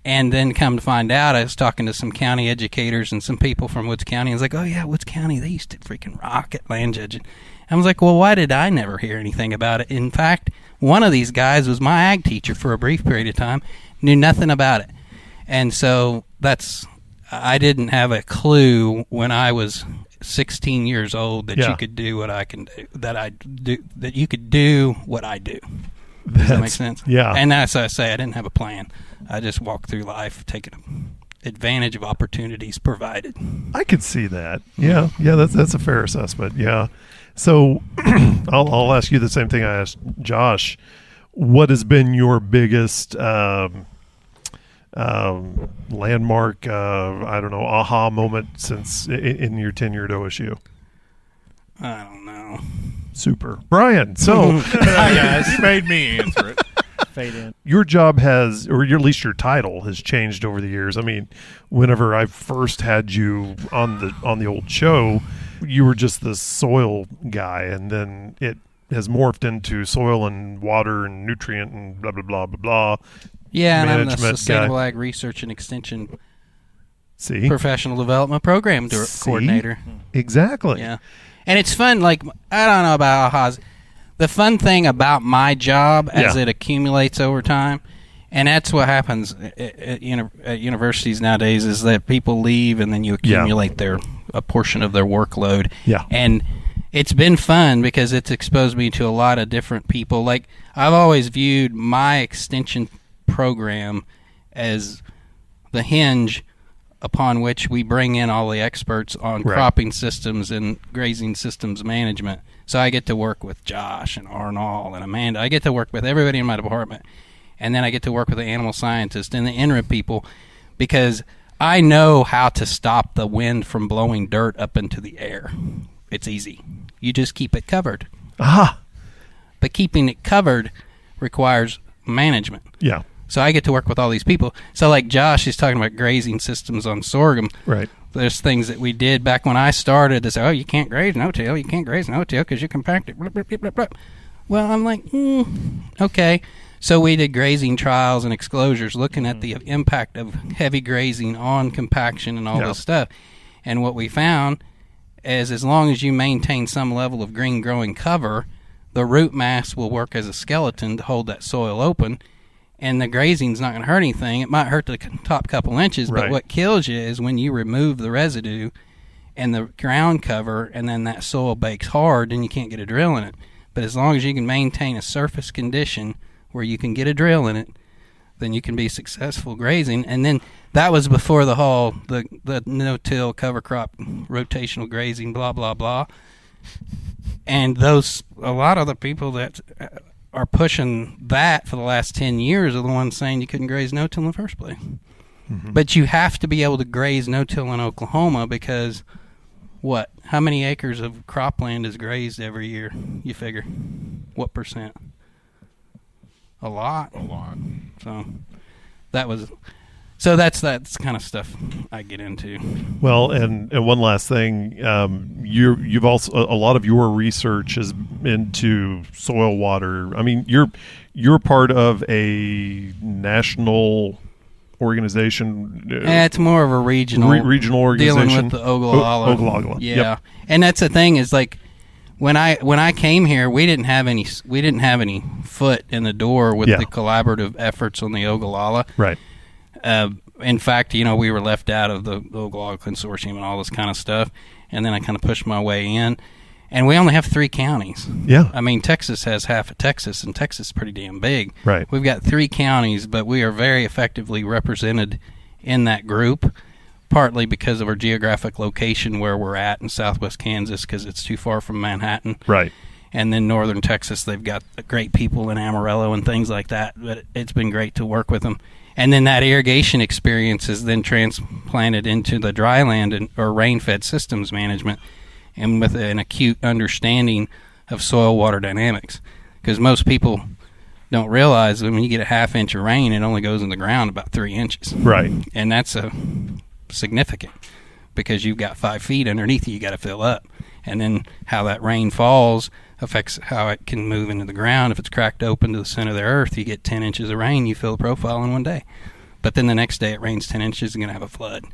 Speaker 3: And then come to find out, I was talking to some county educators and some people from Woods County. I was like, oh, yeah, Woods County, they used to freaking rock at land judging. I was like, well, why did I never hear anything about it? In fact, one of these guys was my ag teacher for a brief period of time, knew nothing about it. And so I didn't have a clue when I was 16 years old that you could do what I can do, that you could do what I do. Does that make sense?
Speaker 1: Yeah.
Speaker 3: And that's what I say. I didn't have a plan. I just walked through life taking advantage of opportunities provided.
Speaker 1: I could see that. Yeah. Yeah, that's a fair assessment. Yeah. So I'll ask you the same thing I asked Josh. What has been your biggest landmark, I don't know, aha moment since in your tenure at OSU?
Speaker 3: I don't know.
Speaker 1: Super. Brian, so
Speaker 5: Hi, guys. You made me answer it.
Speaker 4: fade in.
Speaker 1: Your job has, or at least your title has changed over the years. I mean, whenever I first had you on the old show, you were just the soil guy, and then it has morphed into soil and water and nutrient and blah blah blah blah blah.
Speaker 3: Yeah, and I'm the
Speaker 1: management
Speaker 3: Sustainable
Speaker 1: guy.
Speaker 3: Ag Research and Extension
Speaker 1: See,
Speaker 3: Professional Development Program Coordinator.
Speaker 1: Exactly.
Speaker 3: Yeah, and it's fun. Like, I don't know about Haas. The fun thing about my job as it accumulates over time, and that's what happens at universities nowadays, is that people leave and then you accumulate a portion of their workload.
Speaker 1: Yeah.
Speaker 3: And it's been fun because it's exposed me to a lot of different people. Like, I've always viewed my extension program as the hinge upon which we bring in all the experts on cropping systems and grazing systems management. So I get to work with Josh and Arnold and Amanda. I get to work with everybody in my department. And then I get to work with the animal scientists and the INRA people, because I know how to stop the wind from blowing dirt up into the air. It's easy. You just keep it covered.
Speaker 1: Aha.
Speaker 3: But keeping it covered requires management.
Speaker 1: Yeah.
Speaker 3: So I get to work with all these people. So like Josh is talking about grazing systems on sorghum.
Speaker 1: Right.
Speaker 3: There's things that we did back when I started to say, oh, you can't graze no-till. You can't graze no-till because you compact it. Blah, blah, blah, blah, blah. Well, I'm like, okay. So we did grazing trials and exclosures looking at the impact of heavy grazing on compaction and all this stuff. And what we found is, as long as you maintain some level of green growing cover, the root mass will work as a skeleton to hold that soil open. And the grazing's not going to hurt anything. It might hurt the top couple inches, but what kills you is when you remove the residue and the ground cover, and then that soil bakes hard, and you can't get a drill in it. But as long as you can maintain a surface condition where you can get a drill in it, then you can be successful grazing. And then that was before the no-till cover crop rotational grazing, blah, blah, blah. And a lot of the people that are pushing that for the last 10 years are the ones saying you couldn't graze no-till in the first place. Mm-hmm. But you have to be able to graze no-till in Oklahoma because, how many acres of cropland is grazed every year, you figure? What percent? A lot. So that's kind of stuff I get into.
Speaker 1: Well, and one last thing, you've also, a lot of your research is into soil water. I mean, you're part of a national organization.
Speaker 3: It's more of a regional
Speaker 1: organization
Speaker 3: dealing with the Ogallala.
Speaker 1: Ogallala.
Speaker 3: Yeah,
Speaker 1: Yep.
Speaker 3: And that's the thing is, like, when I came here, we didn't have any foot in the door with the collaborative efforts on the Ogallala.
Speaker 1: Right.
Speaker 3: In fact, we were left out of the Ogallala Consortium and all this kind of stuff. And then I kind of pushed my way in. And we only have 3 counties.
Speaker 1: Yeah.
Speaker 3: I mean, Texas has half of Texas, and Texas is pretty damn big.
Speaker 1: Right.
Speaker 3: We've got 3 counties, but we are very effectively represented in that group, partly because of our geographic location where we're at in southwest Kansas, because it's too far from Manhattan.
Speaker 1: Right.
Speaker 3: And then northern Texas, they've got great people in Amarillo and things like that. But it's been great to work with them. And then that irrigation experience is then transplanted into the dryland or rain-fed systems management, and with an acute understanding of soil water dynamics. Because most people don't realize that when you get a half inch of rain, it only goes in the ground about 3 inches.
Speaker 1: Right.
Speaker 3: And that's significant, because you've got 5 feet underneath you got to fill up. And then how that rain falls affects how it can move into the ground. If it's cracked open to the center of the earth, you get 10 inches of rain, you fill the profile in one day. But then the next day it rains 10 inches, you're going to have a flood.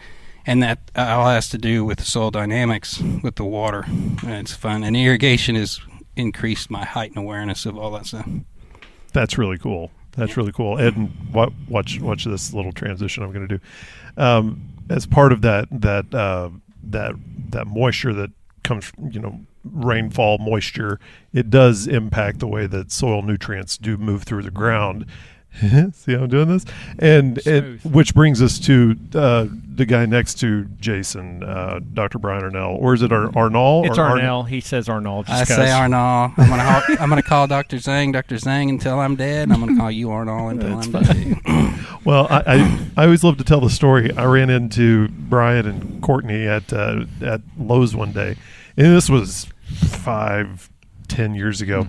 Speaker 3: And that all has to do with the soil dynamics with the water. And it's fun. And irrigation has increased my height and awareness of all that stuff.
Speaker 1: That's really cool. Really cool. And watch this little transition I'm going to do. As part of that moisture that comes, rainfall moisture, it does impact the way that soil nutrients do move through the ground. See how I'm doing this? And which brings us to the guy next to Jason, Dr. Brian Arnell. Or is it Arnall?
Speaker 4: It's Arnell. He says Arnall.
Speaker 3: I say Arnall. I'm gonna call Dr. Zhang until I'm dead, and I'm gonna call you Arnall until I'm dead.
Speaker 1: Well, I always love to tell the story. I ran into Brian and Courtney at Lowe's one day, and this was 5-10 years ago.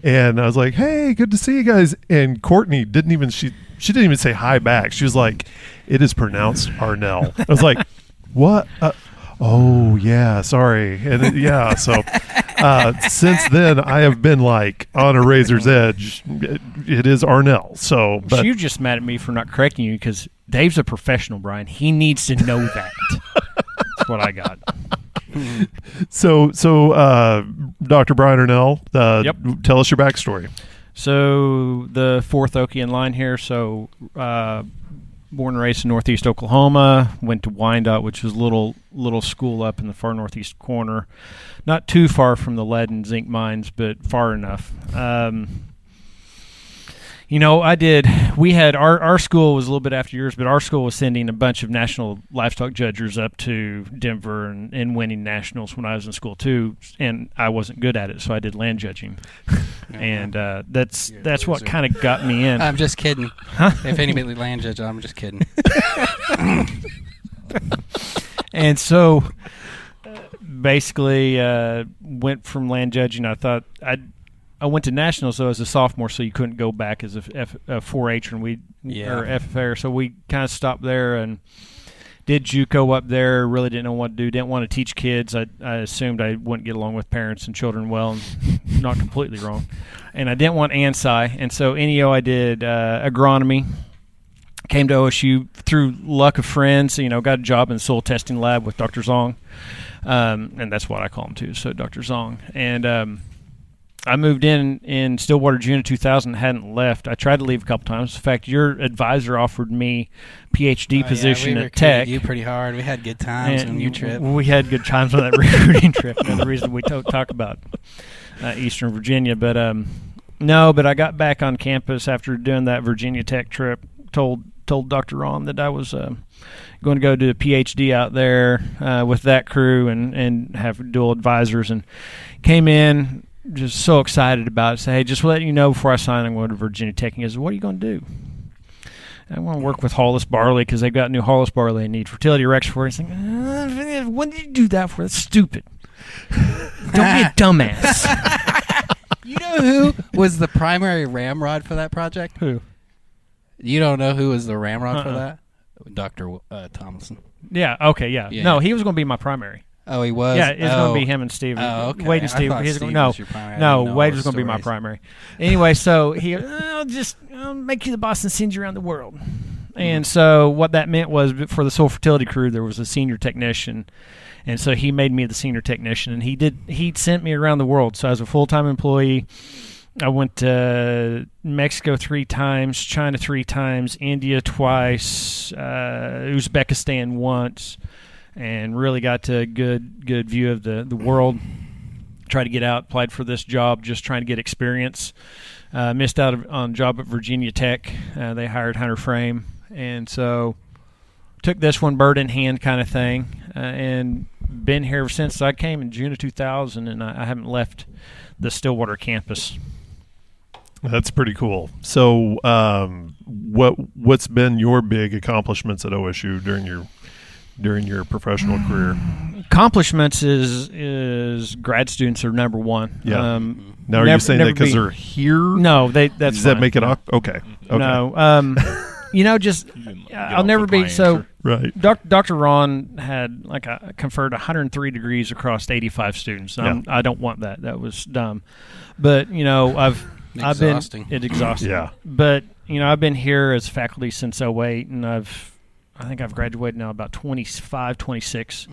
Speaker 1: And I was like, "Hey, good to see you guys." And Courtney didn't even she didn't even say hi back. She was like, "It is pronounced Arnell." I was like, "What? Oh yeah, sorry." And yeah, so since then I have been like on a razor's edge. It is Arnell. So, but
Speaker 4: You're just mad at me for not correcting you because Dave's a professional, Brian. He needs to know that. That's what I got.
Speaker 1: So, Dr. Brian Arnell,
Speaker 4: Yep.
Speaker 1: Tell us your backstory.
Speaker 4: So the fourth Okie in line here. So born and raised in Northeast Oklahoma. Went to Wyandotte, which was a little school up in the far northeast corner, not too far from the lead and zinc mines, but far enough. We had our school was a little bit after yours, but our school was sending a bunch of national livestock judgers up to Denver and winning nationals when I was in school too, and I wasn't good at it, so I did land judging, and that's what kind of got me in.
Speaker 3: I'm just kidding.
Speaker 4: Huh?
Speaker 3: If anybody land judge, I'm just kidding.
Speaker 4: And so basically went from land judging. I went to nationals though as a sophomore, so you couldn't go back as a 4-H or FFA. So we kind of stopped there and did JUCO up there. Really didn't know what to do. Didn't want to teach kids. I assumed I wouldn't get along with parents and children well, and not completely wrong. And I didn't want ANSI, and so NEO I did agronomy. Came to OSU through luck of friends. Got a job in the soil testing lab with Dr. Zong, and that's what I call him too. So Dr. Zong and. I moved in Stillwater June of 2000, hadn't left. I tried to leave a couple times. In fact, your advisor offered me PhD position at Tech.
Speaker 3: You pretty hard. We had good times on your trip.
Speaker 4: We had good times on that recruiting trip. Another reason we talk about Eastern Virginia. But but I got back on campus after doing that Virginia Tech trip. Told Dr. Ron that I was going to go do a PhD out there with that crew and have dual advisors, and came in. Just so excited about it. Say, hey, just letting you know before I sign, I'm going to Virginia Tech. And he goes, what are you going to do? I want to work with Hollis Barley because they've got new Hollis Barley they need fertility Rex for. He's like, what did you do that for? That's stupid. Don't be a dumbass.
Speaker 3: You know who was the primary ramrod for that project?
Speaker 4: Who?
Speaker 3: You don't know who was the ramrod for that? Dr. Thomason.
Speaker 4: Yeah, okay, yeah. No, he was going to be my primary.
Speaker 3: Oh, he was?
Speaker 4: Yeah, it's going to be him and Steve.
Speaker 3: Oh, okay.
Speaker 4: Wade and Steve.
Speaker 3: Was your primary.
Speaker 4: No, Wade was going to be my primary. Anyway, so I'll make you the boss and send you around the world. And so what that meant was for the soil fertility crew, there was a senior technician. And so he made me the senior technician, and he sent me around the world. So I was a full-time employee. I went to Mexico 3 times, China 3 times, India twice, Uzbekistan once. And really got to a good view of the world. Tried to get out, applied for this job, just trying to get experience. Missed out on a job at Virginia Tech. They hired Hunter Frame. And so took this one bird in hand kind of thing. And been here ever since. I came in June of 2000, and I haven't left the Stillwater campus.
Speaker 1: That's pretty cool. So what's been your big accomplishments at OSU during your professional career?
Speaker 4: Accomplishments is grad students are number one.
Speaker 1: Yeah. Now, are you saying that because they're here?
Speaker 4: No, that's
Speaker 1: does that make it okay?
Speaker 4: No. I'll never be so.
Speaker 1: Right.
Speaker 4: Dr. Ron had conferred 103 degrees across 85 students. I don't want that. That was dumb. But I've been it's exhausting.
Speaker 1: Yeah.
Speaker 4: But I've been here as faculty since 2008, and I think I've graduated now about 25, 26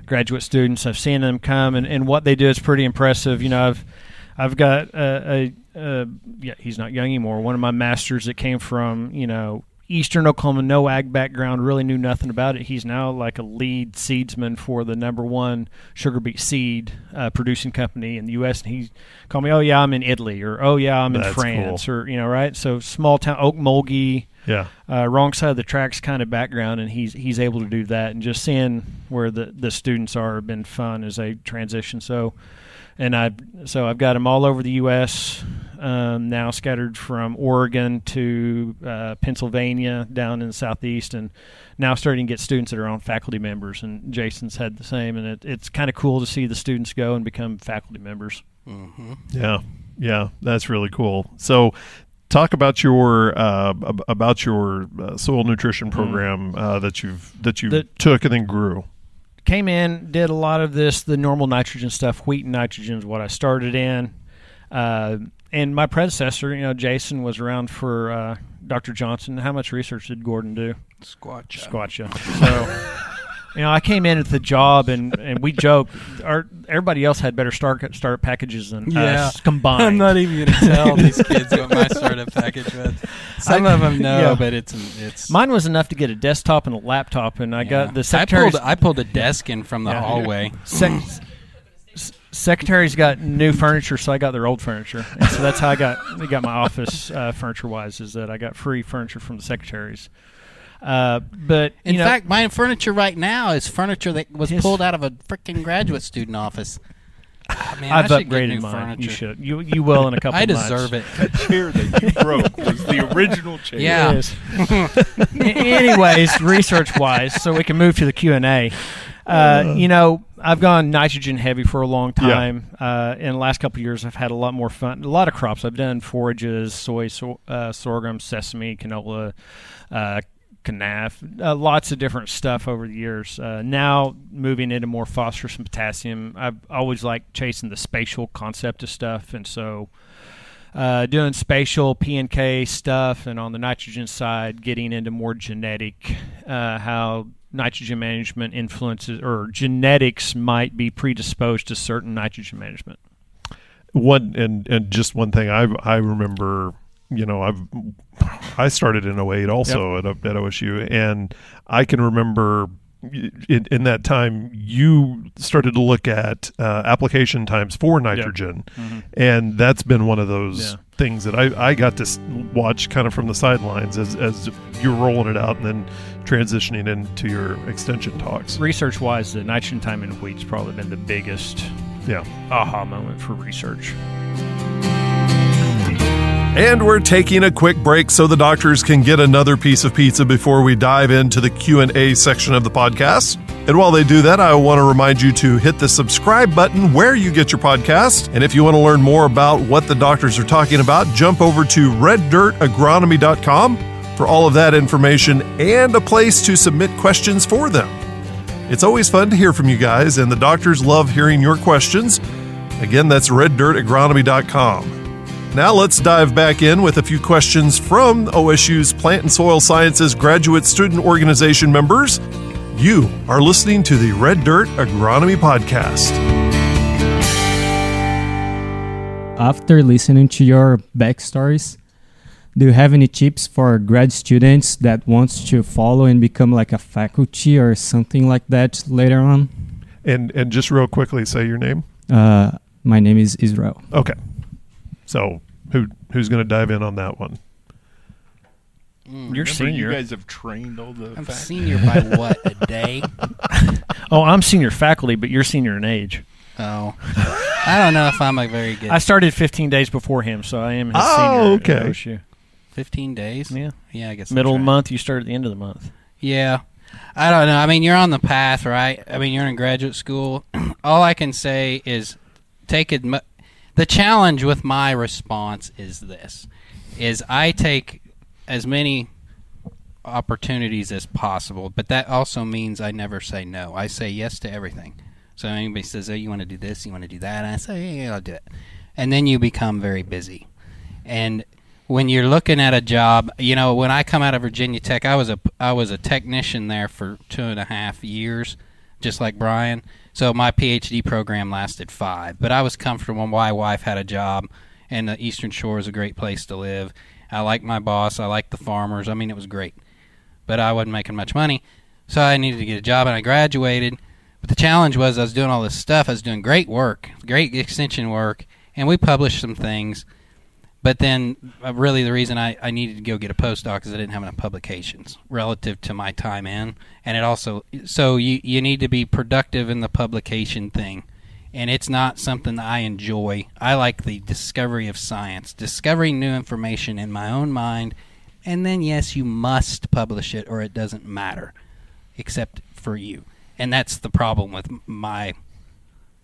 Speaker 4: graduate students. I've seen them come, and what they do is pretty impressive. I've got he's not young anymore. One of my masters that came from Eastern Oklahoma, no ag background, really knew nothing about it. He's now like a lead seedsman for the #1 sugar beet seed producing company in the U.S. And he called me, oh yeah, I'm in Italy, or oh yeah, I'm in France,
Speaker 1: cool.
Speaker 4: or right. So small town, Oak Mulgee.
Speaker 1: Yeah,
Speaker 4: wrong side of the tracks kind of background, and he's able to do that, and just seeing where the students are have been fun as they transition. So I've got them all over the U.S. Now, scattered from Oregon to Pennsylvania, down in the southeast, and now starting to get students that are on faculty members. And Jason's had the same, and it's kind of cool to see the students go and become faculty members.
Speaker 3: Mm-hmm.
Speaker 1: Yeah, that's really cool. So, talk about your soil nutrition program that you took and then grew.
Speaker 4: Came in, did a lot of the normal nitrogen stuff. Wheat and nitrogen is what I started in. And my predecessor, Jason, was around for Dr. Johnson. How much research did Gordon do? Squatcha. So, I came in at the job, and we joked. Everybody else had better startup packages than us combined.
Speaker 3: I'm not even going to tell these kids what my startup package was. Some of them know, but it's
Speaker 4: mine was enough to get a desktop and a laptop, and I got the secretaries.
Speaker 3: I pulled a desk in from the hallway.
Speaker 4: Secretaries got new furniture, so I got their old furniture, and so that's how I got my office furniture-wise. Is that I got free furniture from the secretaries. But
Speaker 3: in fact, my furniture right now is furniture that was pulled out of a freaking graduate student office. Man,
Speaker 4: I've upgraded mine. Furniture. You should. You will in a couple.
Speaker 3: I
Speaker 4: months.
Speaker 3: deserve it.
Speaker 2: That chair that you broke was the original chair.
Speaker 3: Yeah.
Speaker 4: Anyways, research-wise, so we can move to the Q&A. I've gone nitrogen heavy for a long time. In the last couple of years, I've had a lot more fun. A lot of crops. I've done forages, soy, sorghum, sesame, canola, canaf, lots of different stuff over the years. Now moving into more phosphorus and potassium. I've always liked chasing the spatial concept of stuff, and so doing spatial P&K stuff, and on the nitrogen side, getting into more genetic, how nitrogen management influences, or genetics might be predisposed to certain nitrogen management.
Speaker 1: Just one thing I remember, I started in 08 also at OSU, and I can remember in that time you started to look at application times for nitrogen, and that's been one of those things that I got to watch kind of from the sidelines as you're rolling it out and then transitioning into your extension talks.
Speaker 4: Research-wise, the nitrogen time in wheat's probably been the biggest aha moment for research.
Speaker 1: And we're taking a quick break so the doctors can get another piece of pizza before we dive into the Q&A section of the podcast. And while they do that, I want to remind you to hit the subscribe button where you get your podcast. And if you want to learn more about what the doctors are talking about, jump over to reddirtagronomy.com for all of that information and a place to submit questions for them. It's always fun to hear from you guys, and the doctors love hearing your questions. Again, that's reddirtagronomy.com. Now let's dive back in with a few questions from OSU's Plant and Soil Sciences Graduate Student Organization members. You are listening to the Red Dirt Agronomy Podcast.
Speaker 5: After listening to your backstories, do you have any tips for grad students that wants to follow and become like a faculty or something like that later on?
Speaker 1: And just real quickly, say your name.
Speaker 5: My name is Israel.
Speaker 1: Okay. So who's going to dive in on that one?
Speaker 2: You're senior. You guys have trained all the
Speaker 3: I'm senior by what, a day?
Speaker 4: Oh, I'm senior faculty, but you're senior in age.
Speaker 3: Oh. I don't know if I'm a very good...
Speaker 4: I started 15 days before him, so I am his senior.
Speaker 1: Oh, okay.
Speaker 4: At OSU.
Speaker 3: 15 days?
Speaker 4: Yeah.
Speaker 3: Yeah, I guess.
Speaker 4: Middle of the month, you start at the end of the month.
Speaker 3: Yeah. I don't know. I mean, you're on the path, right? I mean, you're in graduate school. All I can say is take it... The challenge with my response is this, is I take as many opportunities as possible, but that also means I never say no. I say yes to everything. So anybody says, oh, you want to do this, you want to do that, and I say, yeah, I'll do it. And then you become very busy. And when you're looking at a job, when I come out of Virginia Tech, I was a technician there for 2.5 years, just like Brian. So my PhD program lasted 5, but I was comfortable. My wife had a job, and the Eastern Shore is a great place to live. I like my boss. I like the farmers. I mean, it was great, but I wasn't making much money, so I needed to get a job, and I graduated. But the challenge was I was doing all this stuff. I was doing great work, great extension work, and we published some things. But then really the reason I needed to go get a postdoc is I didn't have enough publications relative to my time in. And it also, so you need to be productive in the publication thing. And it's not something that I enjoy. I like the discovery of science, discovering new information in my own mind. And then, yes, you must publish it or it doesn't matter, except for you. And that's the problem with my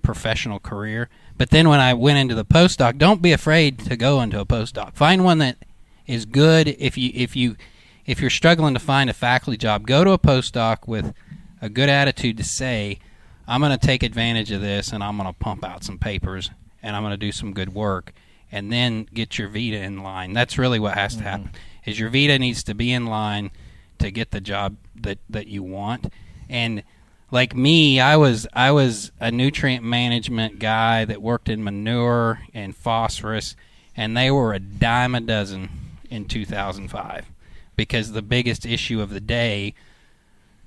Speaker 3: professional career. But then when I went into the postdoc, don't be afraid to go into a postdoc. Find one that is good. If you're struggling to find a faculty job, go to a postdoc with a good attitude to say, I'm going to take advantage of this, and I'm going to pump out some papers, and I'm going to do some good work, and then get your vita in line. That's really what has to happen. Is your vita needs to be in line to get the job that you want. And like me, I was a nutrient management guy that worked in manure and phosphorus, and they were a dime a dozen in 2005, because the biggest issue of the day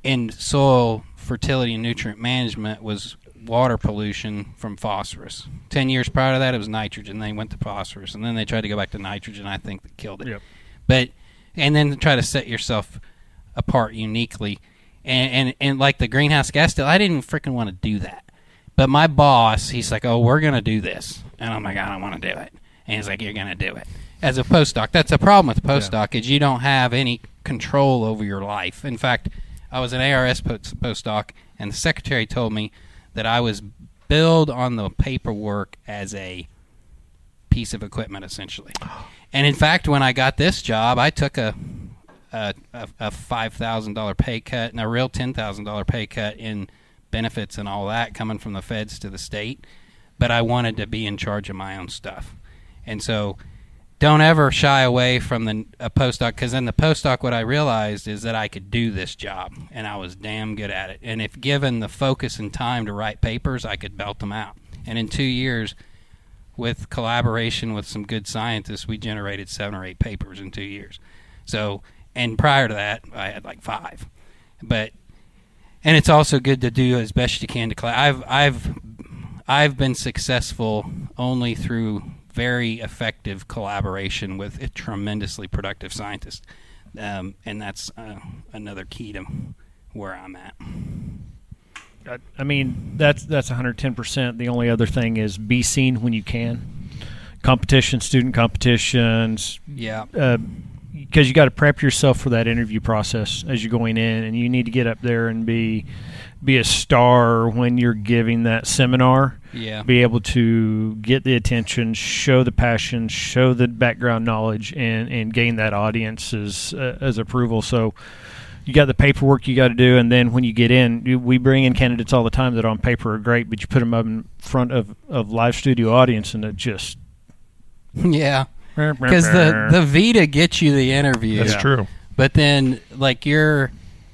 Speaker 3: in soil fertility and nutrient management was water pollution from phosphorus. 10 years prior to that, it was nitrogen. They went to phosphorus, and then they tried to go back to nitrogen. I think that killed it.
Speaker 4: Yep.
Speaker 3: And then try to set yourself apart uniquely. And like the greenhouse gas deal, I didn't freaking want to do that. But my boss, he's like, oh, we're going to do this. And I'm like, I don't want to do it. And he's like, you're going to do it. As a postdoc, that's a problem with a postdoc, is you don't have any control over your life. In fact, I was an ARS postdoc, and the secretary told me that I was billed on the paperwork as a piece of equipment, essentially. And in fact, when I got this job, I took a $5,000 pay cut and a real $10,000 pay cut in benefits and all that coming from the feds to the state. But I wanted to be in charge of my own stuff. And so don't ever shy away from a postdoc, because in the postdoc what I realized is that I could do this job, and I was damn good at it. And if given the focus and time to write papers, I could belt them out. And in 2 years, with collaboration with some good scientists, we generated 7 or 8 papers in 2 years. So, and prior to that, I had like 5. And it's also good to do as best you can to I've been successful only through very effective collaboration with a tremendously productive scientist, and that's another key to where I'm at.
Speaker 4: I mean, that's 110%. The only other thing is be seen when you can. Student competitions.
Speaker 3: Yeah.
Speaker 4: Because you got to prep yourself for that interview process as you're going in, and you need to get up there and be a star when you're giving that seminar.
Speaker 3: Yeah.
Speaker 4: Be able to get the attention, show the passion, show the background knowledge, and gain that audience's as approval. So you got the paperwork you got to do, and then when you get in, we bring in candidates all the time that on paper are great, but you put them up in front of live studio audience, and it just
Speaker 3: yeah. Because the Vita gets you the interview.
Speaker 1: That's true.
Speaker 3: But then, like, and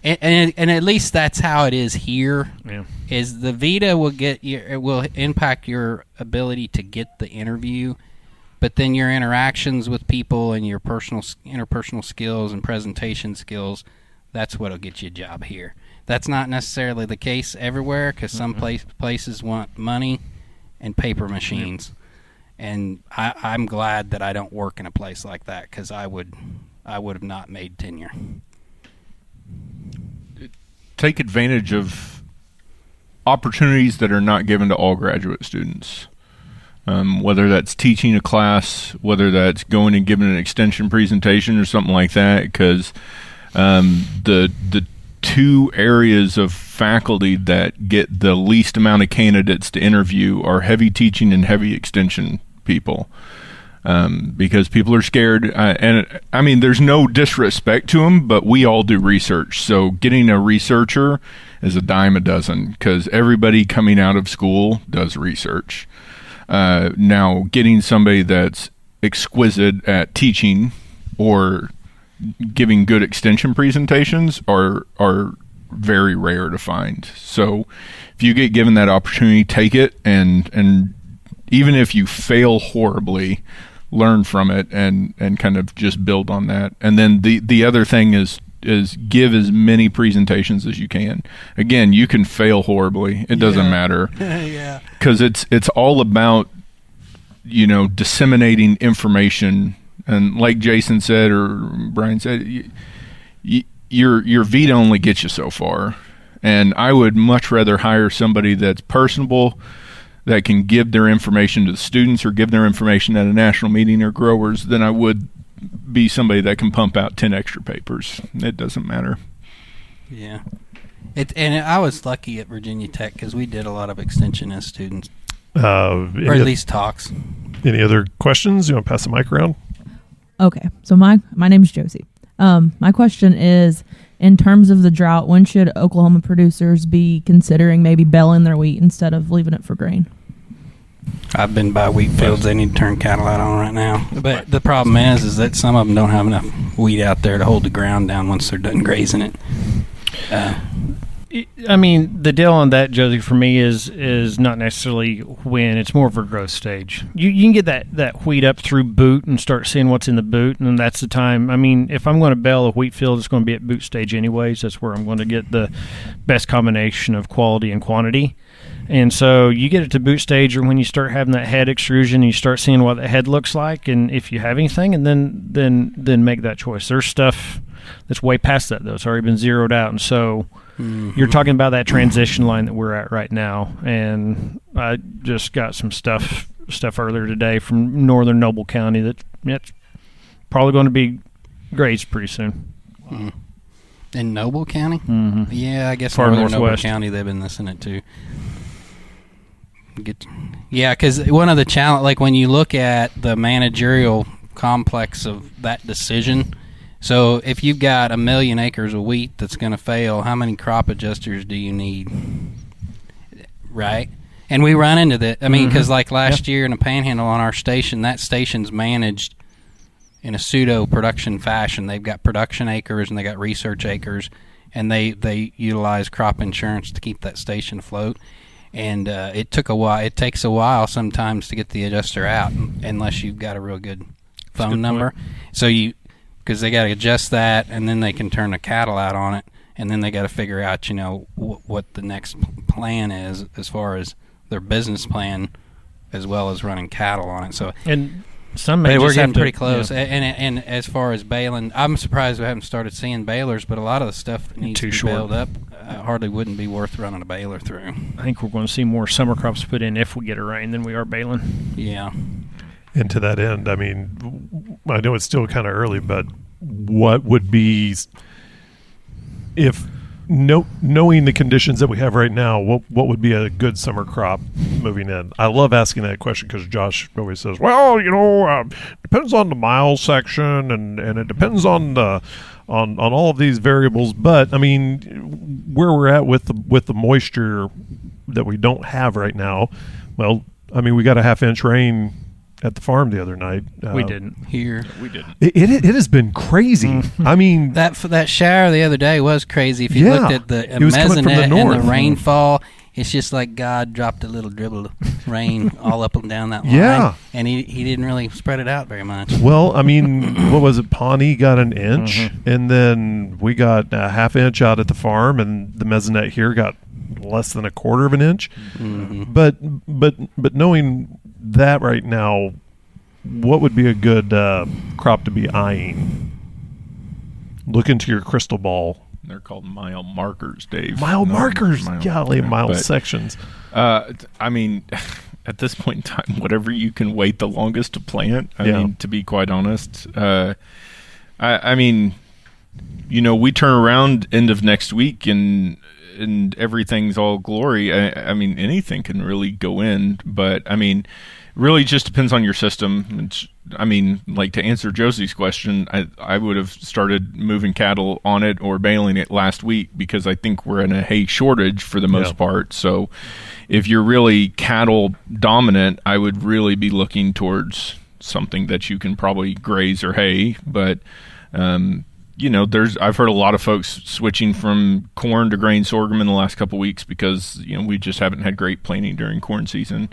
Speaker 3: at least that's how it is here.
Speaker 4: Yeah.
Speaker 3: Is the Vita will impact your ability to get the interview, but then your interactions with people and your interpersonal skills and presentation skills, that's what'll get you a job here. That's not necessarily the case everywhere, because some places want money and paper machines. And I'm glad that I don't work in a place like that, because I would have not made tenure.
Speaker 2: Take advantage of opportunities that are not given to all graduate students. Whether that's teaching a class, whether that's going and giving an extension presentation or something like that, because the 2 areas of faculty that get the least amount of candidates to interview are heavy teaching and heavy extension people, because people are scared. And I mean, there's no disrespect to them, but we all do research. So getting a researcher is a dime a dozen, because everybody coming out of school does research. Now, getting somebody that's exquisite at teaching or giving good extension presentations are very rare to find. So if you get given that opportunity, take it, and even if you fail horribly, learn from it and kind of just build on that. And then the other thing is give as many presentations as you can. Again, you can fail horribly. It doesn't matter.
Speaker 3: Yeah.
Speaker 2: Because it's all about, disseminating information. And like Jason said, or Brian said, your Vita only gets you so far. And I would much rather hire somebody that's personable, that can give their information to the students or give their information at a national meeting or growers, than I would be somebody that can pump out 10 extra papers. It doesn't matter.
Speaker 3: Yeah. And I was lucky at Virginia Tech because we did a lot of extension as students, or
Speaker 1: Any,
Speaker 3: at least talks.
Speaker 1: any other questions? You want to pass the mic around?
Speaker 6: Okay, so my name's Josie. My question is, in terms of the drought, when should Oklahoma producers be considering maybe baling their wheat instead of leaving it for grain?
Speaker 3: I've been by wheat fields they need to turn cattle out on right now. But the problem is that some of them don't have enough wheat out there to hold the ground down once they're done grazing it.
Speaker 4: I mean, the deal on that, Josie, for me is not necessarily when. It's more of a growth stage. You can get that wheat up through boot and start seeing what's in the boot, and then that's the time. I mean, if I'm going to bale a wheat field, it's going to be at boot stage anyways. That's where I'm going to get the best combination of quality and quantity. And so you get it to boot stage, or when you start having that head extrusion, you start seeing what the head looks like, and if you have anything, and then make that choice. There's stuff that's way past that, though. It's already been zeroed out, and so you're talking about that transition line that we're at right now. And I just got some stuff earlier today from northern Noble County that it's probably going to be grazed pretty soon.
Speaker 3: Wow. In Noble County?
Speaker 4: Mm-hmm.
Speaker 3: Yeah, I guess
Speaker 4: Far
Speaker 3: northern Noble
Speaker 4: northwest.
Speaker 3: County, they've been listening to. Yeah, because one of the challenge, like when you look at the managerial complex of that decision, so if you've got 1 million acres of wheat that's going to fail, how many crop adjusters do you need? Right? And we run into that. I mean, because like last year in a panhandle on our station, that station's managed in a pseudo-production fashion. They've got production acres and they got research acres, and they utilize crop insurance to keep that station afloat. And it took a while. It takes a while sometimes to get the adjuster out, unless you've got a real good phone number. So because they got to adjust that, and then they can turn the cattle out on it, and then they got to figure out, what the next plan is as far as their business plan, as well as running cattle on it. So
Speaker 4: and some may
Speaker 3: we're
Speaker 4: just have
Speaker 3: getting
Speaker 4: to,
Speaker 3: pretty close.
Speaker 4: yeah.
Speaker 3: And as far as baling, I'm surprised we haven't started seeing balers, but a lot of the stuff that needs
Speaker 4: Too
Speaker 3: to be
Speaker 4: short.
Speaker 3: baled up hardly wouldn't be worth running a baler through.
Speaker 4: I think we're going to see more summer crops put in if we get a rain than we are baling.
Speaker 3: Yeah.
Speaker 1: And to that end, I mean, I know it's still kind of early, but what would be, if knowing the conditions that we have right now, what would be a good summer crop moving in? I love asking that question because Josh always says, well, depends on the mile section and it depends on the on all of these variables. But I mean, where we're at with the moisture that we don't have right now, well, I mean, we got a half-inch rain at the farm the other night.
Speaker 4: We didn't.
Speaker 3: Here.
Speaker 2: We didn't.
Speaker 1: It has been crazy. I mean,
Speaker 3: That shower the other day was crazy. If you
Speaker 1: Yeah.
Speaker 3: looked at the
Speaker 1: It was coming from the
Speaker 3: mesonet and the
Speaker 1: north.
Speaker 3: rainfall, it's just like God dropped a little dribble of rain all up and down that line.
Speaker 1: Yeah.
Speaker 3: And he didn't really spread it out very much.
Speaker 1: well, I mean, what was it? Pawnee got an inch, and then we got a half inch out at the farm, and the mesonet here got less than a quarter of an inch.
Speaker 3: Mm-hmm.
Speaker 1: But knowing that right now, what would be a good crop to be eyeing? Look into your crystal ball.
Speaker 2: They're called mile markers, Dave.
Speaker 1: Mile markers, golly, mile
Speaker 2: But,
Speaker 1: sections.
Speaker 2: I mean, at this point in time, whatever you can wait the longest to plant. I
Speaker 1: Yeah.
Speaker 2: mean, to be quite honest, I mean, we turn around end of next week and everything's all glory. I mean, anything can really go in, but I mean, really just depends on your system. I mean, like, to answer Josie's question, I would have started moving cattle on it or baling it last week, because I think we're in a hay shortage for the most part. So if you're really cattle dominant, I would really be looking towards something that you can probably graze or hay. But I've heard a lot of folks switching from corn to grain sorghum in the last couple of weeks because we just haven't had great planting during corn season.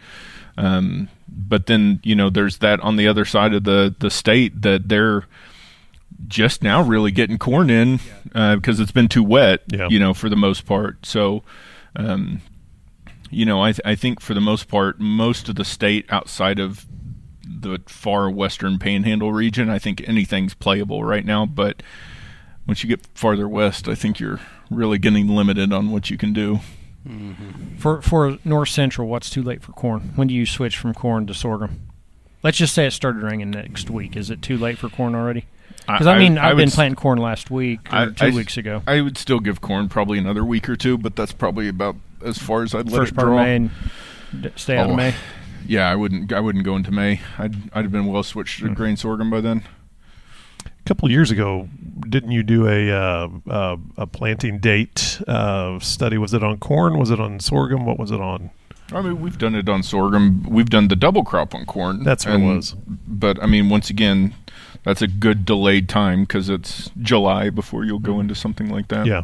Speaker 2: But then, there's that on the other side of the state that they're just now really getting corn in because it's been too wet, for the most part. So, I think for the most part, most of the state outside of the far western panhandle region, I think anything's playable right now. But once you get farther west, I think you're really getting limited on what you can do.
Speaker 3: Mm-hmm.
Speaker 4: For North Central, what's too late for corn? When do you switch from corn to sorghum? Let's just say it started raining next week. Is it too late for corn already? Because I've been planting corn last week or 2 weeks ago.
Speaker 2: I would still give corn probably another week or two, but that's probably about as far as I'd let
Speaker 4: First
Speaker 2: it
Speaker 4: part
Speaker 2: draw.
Speaker 4: of May and stay out of May.
Speaker 2: Yeah, I wouldn't go into May. I'd have been well switched to grain sorghum by then.
Speaker 1: A couple of years ago, didn't you do a planting date study? Was it on corn? Was it on sorghum? What was it on?
Speaker 2: I mean, we've done it on sorghum. We've done the double crop on corn.
Speaker 1: That's what it was.
Speaker 2: But, I mean, once again, that's a good delayed time because it's July before you'll go into something like that.
Speaker 1: Yeah.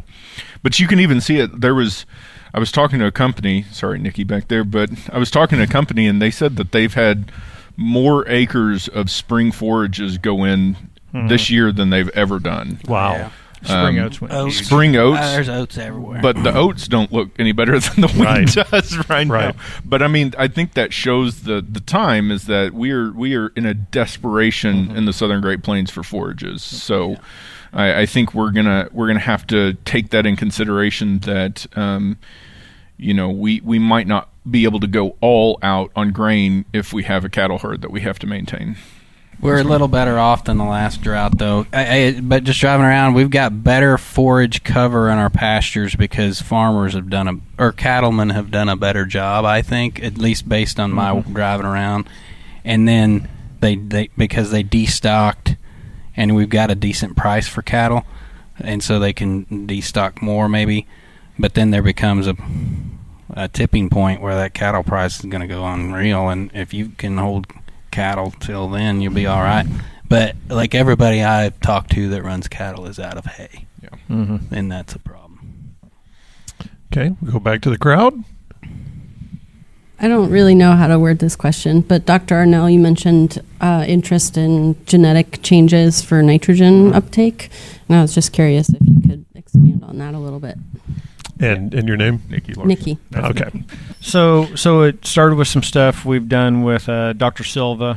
Speaker 2: But you can even see it. I was talking to a company, sorry, Nikki, back there, but I was talking to a company, and they said that they've had more acres of spring forages go in this year than they've ever done.
Speaker 1: Wow.
Speaker 3: Yeah.
Speaker 4: Spring oats went huge.
Speaker 2: Spring oats.
Speaker 3: There's oats everywhere.
Speaker 2: But the oats don't look any better than the wheat does right now. But I mean, I think that shows the time is that we are in a desperation in the Southern Great Plains for forages. So I think we're gonna have to take that in consideration that we might not be able to go all out on grain if we have a cattle herd that we have to maintain.
Speaker 3: We're a little better off than the last drought, though. But just driving around, we've got better forage cover in our pastures because farmers have cattlemen have done a better job, I think, at least based on my driving around. And then they because they destocked, and we've got a decent price for cattle, and so they can destock more maybe. But then there becomes a tipping point where that cattle price is going to go unreal, and if you can hold cattle till then, you'll be all right. But like everybody I've talked to that runs cattle is out of hay, and that's a problem.
Speaker 1: Okay, we'll go back to the crowd.
Speaker 7: I don't really know how to word this question, but Dr. Arnell, you mentioned interest in genetic changes for nitrogen uptake, and I was just curious if you could expand on that a little bit.
Speaker 1: And your name?
Speaker 2: Nikki. Larson.
Speaker 7: Nikki.
Speaker 1: Okay.
Speaker 4: So it started with some stuff we've done with Dr. Silva,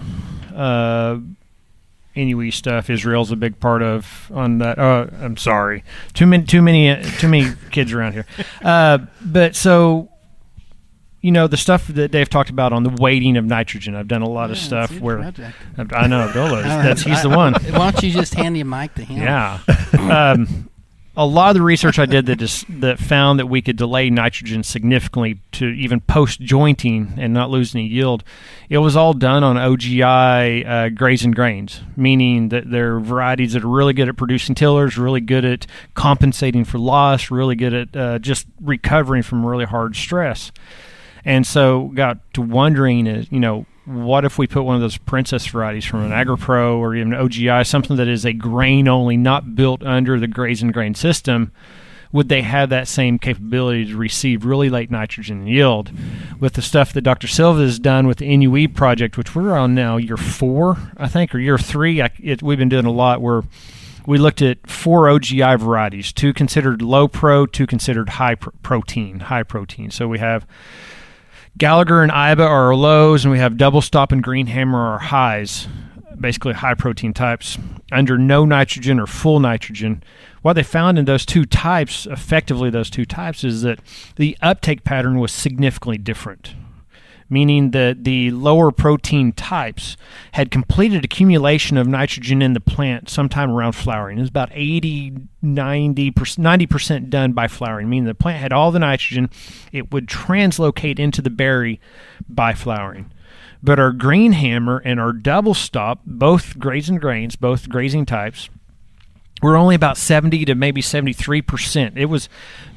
Speaker 4: Inuit stuff. Israel's a big part of on that. I'm sorry, too many kids around here. But so the stuff that Dave talked about on the weighting of nitrogen. I've done a lot of stuff where I know Dolo. He's the one.
Speaker 3: Why don't you just hand your mic to him?
Speaker 4: Yeah. A lot of the research I did that found that we could delay nitrogen significantly to even post-jointing and not lose any yield, it was all done on OGI grazing grains, meaning that they're varieties that are really good at producing tillers, really good at compensating for loss, really good at just recovering from really hard stress. And so got to wondering, what if we put one of those princess varieties from an AgriPro or even OGI, something that is a grain only, not built under the grazing grain system? Would they have that same capability to receive really late nitrogen yield? With the stuff that Dr. Silva has done with the Inuit project, which we're on now year 4, I think, or year 3, we've been doing a lot where we looked at 4 OGI varieties, 2 considered low pro, 2 considered high protein. So we have Gallagher and Iba are our lows, and we have Double Stop and Green Hammer are our highs, basically high protein types, under no nitrogen or full nitrogen. What they found in those two types, is that the uptake pattern was significantly different, meaning that the lower protein types had completed accumulation of nitrogen in the plant sometime around flowering. It was about 90% done by flowering, meaning the plant had all the nitrogen. It would translocate into the berry by flowering. But our green hammer and our double stop, both grazing grains, both grazing types, were only about 70 to maybe 73%. It was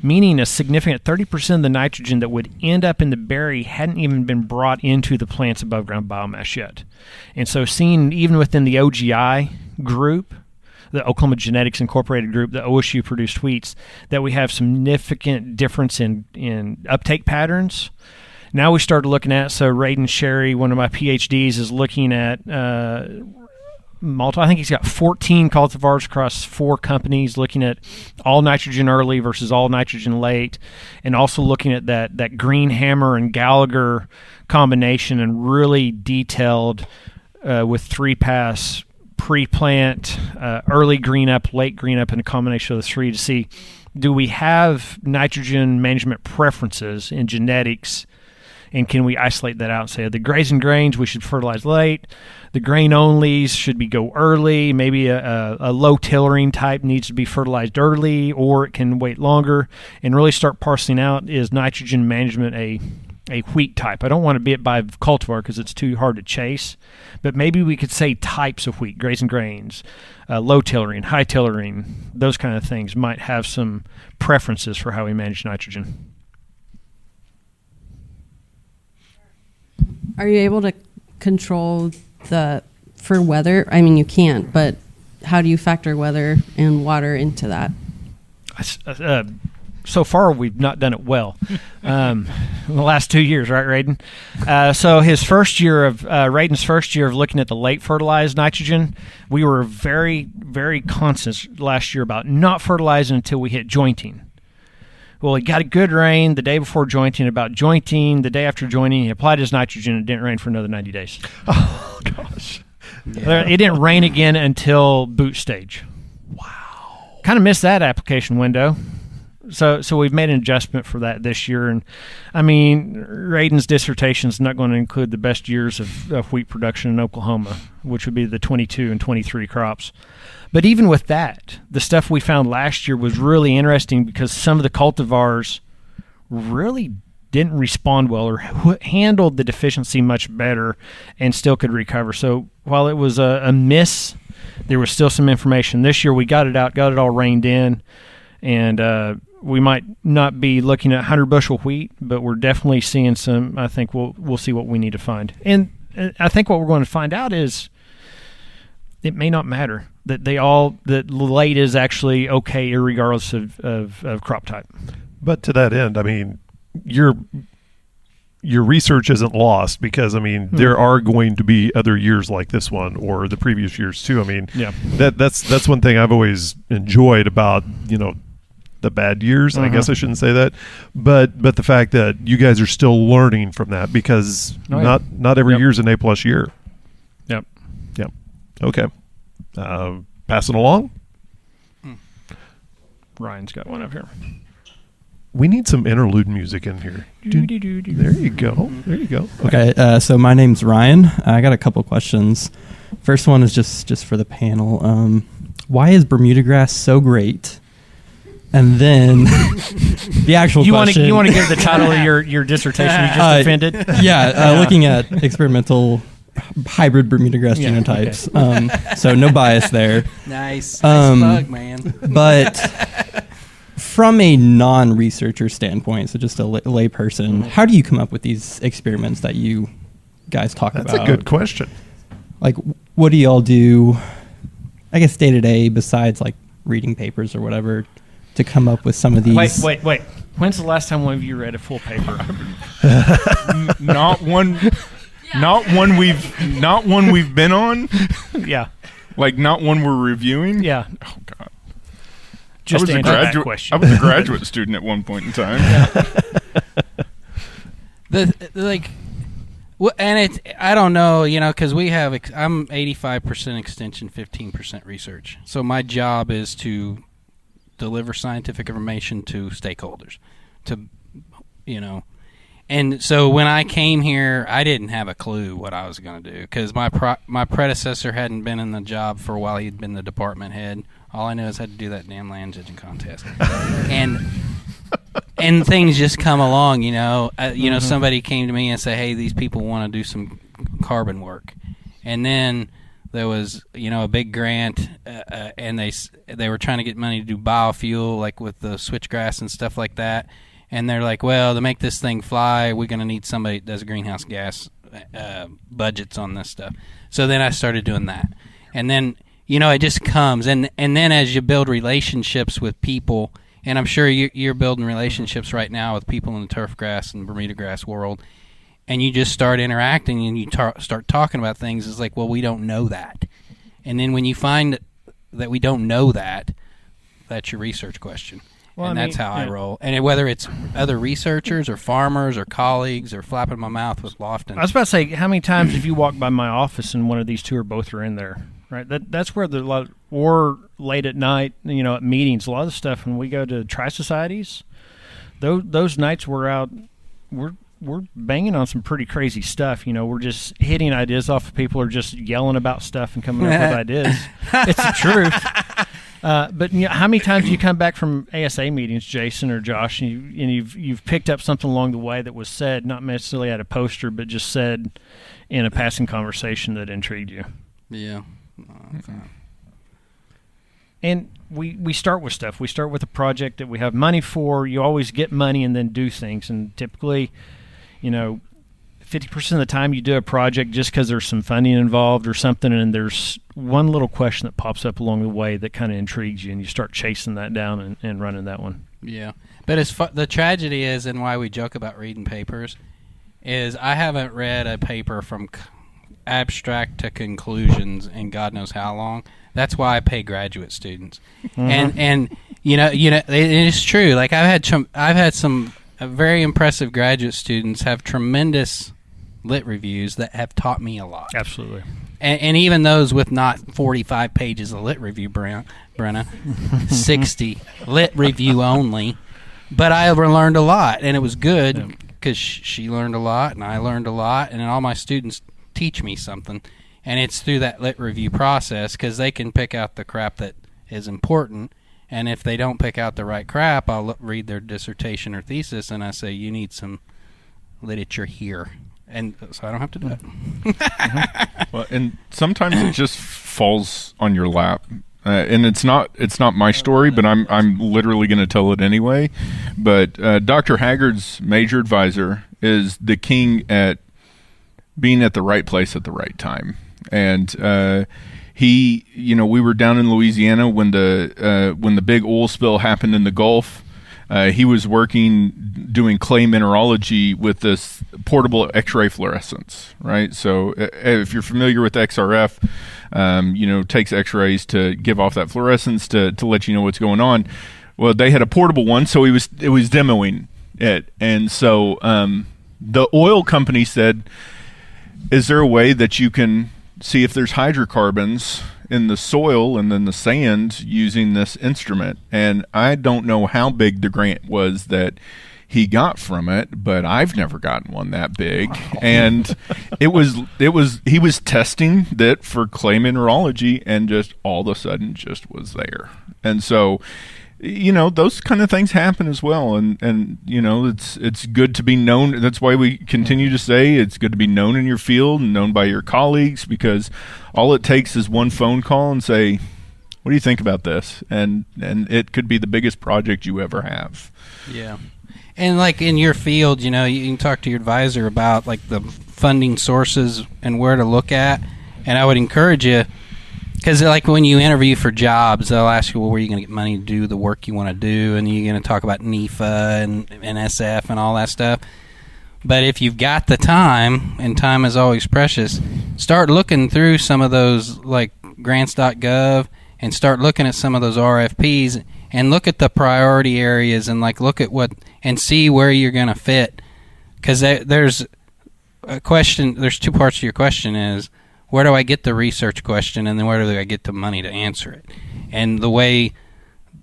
Speaker 4: meaning a significant 30% of the nitrogen that would end up in the berry hadn't even been brought into the plant's above ground biomass yet. And so seeing even within the OGI group, the Oklahoma Genetics Incorporated group, the OSU produced wheats, that we have significant difference in uptake patterns. Now we started looking at, so Radon Sherry, one of my PhDs, is looking at I think he's got 14 cultivars across 4 companies, looking at all nitrogen early versus all nitrogen late, and also looking at that Green Hammer and Gallagher combination, and really detailed with 3-pass pre-plant, early green up, late green up, and a combination of the 3 to see, do we have nitrogen management preferences in genetics And can we isolate that out and say the grazing grains we should fertilize late, the grain onlys should be go early, maybe a low tillering type needs to be fertilized early, or it can wait longer, and really start parsing out, is nitrogen management a wheat type? I don't want to be it by cultivar because it's too hard to chase, but maybe we could say types of wheat, grazing grains, low tillering, high tillering, those kind of things might have some preferences for how we manage nitrogen.
Speaker 7: Are you able to control for weather? I mean, you can't, but how do you factor weather and water into that?
Speaker 4: So far, we've not done it well. In the last 2 years, right, Radon? So his first year of Radon's first year of looking at the late fertilized nitrogen, we were very, very conscious last year about not fertilizing until we hit jointing. Well, he got a good rain the day before jointing. About jointing, the day after jointing, he applied his nitrogen and it didn't rain for another 90 days.
Speaker 1: Oh, gosh.
Speaker 4: Yeah. It didn't rain again until boot stage. Wow. Kind of missed that application window. So we've made an adjustment for that this year. And, I mean, Radon's dissertation is not going to include the best years of wheat production in Oklahoma, which would be the 22 and 23 crops. But even with that, the stuff we found last year was really interesting because some of the cultivars really didn't respond well or handled the deficiency much better and still could recover. So while it was a miss, there was still some information. This year we got it out, got it all reined in, and we might not be looking at 100 bushel wheat, but we're definitely seeing some. I think we'll see what we need to find. And I think what we're going to find out is it may not matter that that late is actually okay regardless of crop type.
Speaker 1: But to that end, I mean, your research isn't lost because, I mean, there are going to be other years like this one or the previous years too. I mean,
Speaker 4: yeah.
Speaker 1: that's one thing I've always enjoyed about, the bad years. I guess I shouldn't say that, but the fact that you guys are still learning from that because not every year's an A+ year.
Speaker 4: Yep.
Speaker 1: Okay. Passing along.
Speaker 4: Ryan's got one up here.
Speaker 1: We need some interlude music in here. There you go.
Speaker 8: Okay, so my name's Ryan. I got a couple questions. First one is just for the panel. Why is Bermuda grass so great? And then the actual question.
Speaker 4: You want to give the title of your dissertation you just defended?
Speaker 8: Looking at experimental hybrid Bermuda grass genotypes. Okay. So no bias there.
Speaker 3: Nice bug, man.
Speaker 8: But from a non-researcher standpoint, so just a lay person, how do you come up with these experiments that you guys talk about?
Speaker 1: That's a good question.
Speaker 8: Like, what do y'all do, I guess, day to day, besides like reading papers or whatever, to come up with some of these?
Speaker 4: Wait. When's the last time one of you read a full paper?
Speaker 2: Not one. Not one we've been on.
Speaker 4: Yeah.
Speaker 2: Like not one we're reviewing.
Speaker 4: Yeah.
Speaker 2: Oh God.
Speaker 4: Just answer that question.
Speaker 2: I was a graduate student at one point in time.
Speaker 3: I don't know, because I'm 85% extension, 15% research. So my job is to deliver scientific information to stakeholders, And so when I came here, I didn't have a clue what I was going to do because my predecessor hadn't been in the job for a while. He'd been the department head. All I knew is I had to do that damn land judging contest, and things just come along. Somebody came to me and said, "Hey, these people want to do some carbon work," and then there was a big grant, and they were trying to get money to do biofuel, like with the switchgrass and stuff like that. And they're like, well, to make this thing fly, we're going to need somebody that does greenhouse gas budgets on this stuff. So then I started doing that. And then, it just comes. And then as you build relationships with people, and I'm sure you're building relationships right now with people in the turfgrass and Bermuda grass world, and you just start interacting and you start talking about things, it's like, well, we don't know that. And then when you find that we don't know that, that's your research question. Well, that's how I roll. And whether it's other researchers or farmers or colleagues or flapping my mouth with Lofton.
Speaker 4: I was about to say, how many times have you walked by my office and one of these two or both are in there? Right. That's where or late at night, at meetings, a lot of the stuff when we go to tri-societies, those nights we're out, we're we're banging on some pretty crazy stuff. We're just hitting ideas off of people, or just yelling about stuff and coming up with ideas. It's the truth. But how many times do you come back from ASA meetings, Jason or Josh, and you've picked up something along the way that was said, not necessarily at a poster, but just said in a passing conversation that intrigued you?
Speaker 3: Yeah.
Speaker 4: And we start with stuff. We start with a project that we have money for. You always get money and then do things. And typically, 50% of the time you do a project just because there's some funding involved or something, and there's one little question that pops up along the way that kind of intrigues you, and you start chasing that down and running that one.
Speaker 3: Yeah. But the tragedy is, and why we joke about reading papers, is I haven't read a paper from abstract to conclusions in God knows how long. That's why I pay graduate students. Mm-hmm. And it is true. Like I've had some very impressive graduate students have tremendous lit reviews that have taught me a lot.
Speaker 4: Absolutely.
Speaker 3: And even those with not 45 pages of lit review, Brenna, 60 lit review only. But I learned a lot, and it was good because she learned a lot, and I learned a lot, and all my students teach me something. And it's through that lit review process, because they can pick out the crap that is important. And if they don't pick out the right crap, I'll read their dissertation or thesis, and I say, you need some literature here. And so I don't have to do it.
Speaker 2: Mm-hmm. Well, and sometimes it just falls on your lap. And it's not my story, but I'm literally going to tell it anyway. But Dr. Haggard's major advisor is the king at being at the right place at the right time. And we were down in Louisiana when the big oil spill happened in the Gulf. He was doing clay mineralogy with this portable X-ray fluorescence, right? So if you're familiar with XRF, takes X-rays to give off that fluorescence to let you know what's going on. Well, they had a portable one, so it was demoing it. And so the oil company said, is there a way that you can see if there's hydrocarbons in the soil and then the sand using this instrument? And I don't know how big the grant was that he got from it, but I've never gotten one that big. Wow. And he was testing that for clay mineralogy, and just all of a sudden just was there. And so those kind of things happen as well, and it's good to be known. That's why we continue to say it's good to be known in your field and known by your colleagues, because all it takes is one phone call and say, what do you think about this? And it could be the biggest project you ever have.
Speaker 3: Yeah. And like in your field, you can talk to your advisor about like the funding sources and where to look at. And I would encourage you, because like when you interview for jobs, they'll ask you, well, where are you going to get money to do the work you want to do? And you're going to talk about NEFA and SF and all that stuff. But if you've got the time, and time is always precious, start looking through some of those like grants.gov and start looking at some of those RFPs and look at the priority areas and like look at and see where you're going to fit. Because there's a question, there's two parts to your question is, where do I get the research question, and then where do I get the money to answer it? And the way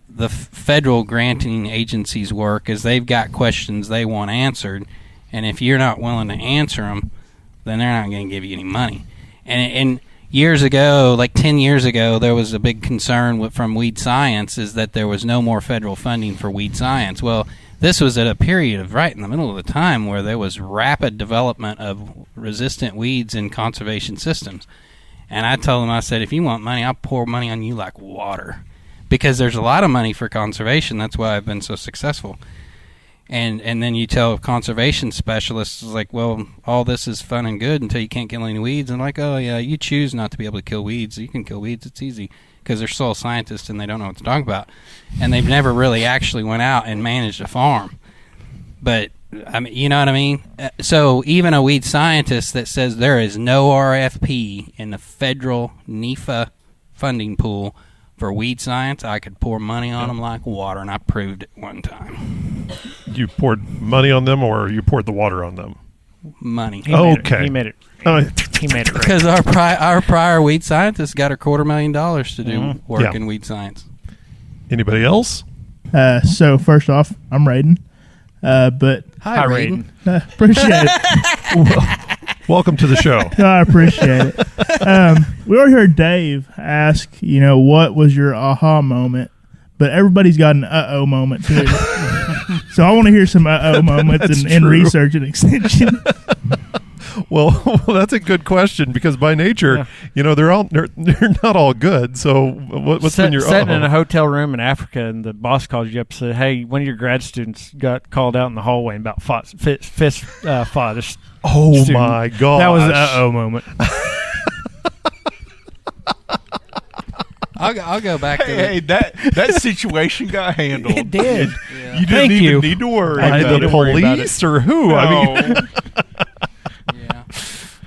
Speaker 3: the federal granting agencies work is they've got questions they want answered, and if you're not willing to answer them, then they're not going to give you any money. And years ago, like 10 years ago, there was a big concern from weed science is that there was no more federal funding for weed science. Well, this was at a period of right in the middle of the time where there was rapid development of resistant weeds in conservation systems. And I told them, I said, if you want money, I'll pour money on you like water. Because there's a lot of money for conservation. That's why I've been so successful. And then you tell conservation specialists, like, well, all this is fun and good until you can't kill any weeds. And like, oh, yeah, you choose not to be able to kill weeds. You can kill weeds. It's easy. Because they're soil scientists and they don't know what to talk about. And they've never really actually went out and managed a farm. But, I mean, you know what I mean? So even a weed scientist that says there is no RFP in the federal NEFA funding pool for weed science, I could pour money on them like water, and I proved it one time.
Speaker 1: You poured money on them, or you poured the water on them?
Speaker 3: Money.
Speaker 4: He made it. He made it right.
Speaker 3: Because our prior weed scientist got $250,000 to do work in weed science.
Speaker 1: Anybody else?
Speaker 9: So first off, I'm Raiden. But
Speaker 3: Hi, Raiden.
Speaker 9: Appreciate it.
Speaker 1: Welcome to the show.
Speaker 9: I appreciate it. We already heard Dave ask, what was your aha moment? But everybody's got an uh-oh moment, too. So I want to hear some uh-oh moments in research and extension.
Speaker 1: Well, that's a good question because by nature, they're not all good. So what's been your
Speaker 4: sitting in a hotel room in Africa and the boss calls you up and said, "Hey, one of your grad students got called out in the hallway and about fought.
Speaker 1: Oh
Speaker 4: student."
Speaker 1: my god,
Speaker 4: that was an uh-oh moment.
Speaker 3: I'll go back to
Speaker 2: Hey, that situation got handled.
Speaker 4: It did.
Speaker 3: Yeah.
Speaker 2: You didn't
Speaker 4: Thank
Speaker 2: even
Speaker 4: you.
Speaker 2: need to worry
Speaker 1: by
Speaker 2: about
Speaker 1: the
Speaker 2: it.
Speaker 1: police or who?
Speaker 2: No.
Speaker 1: I mean,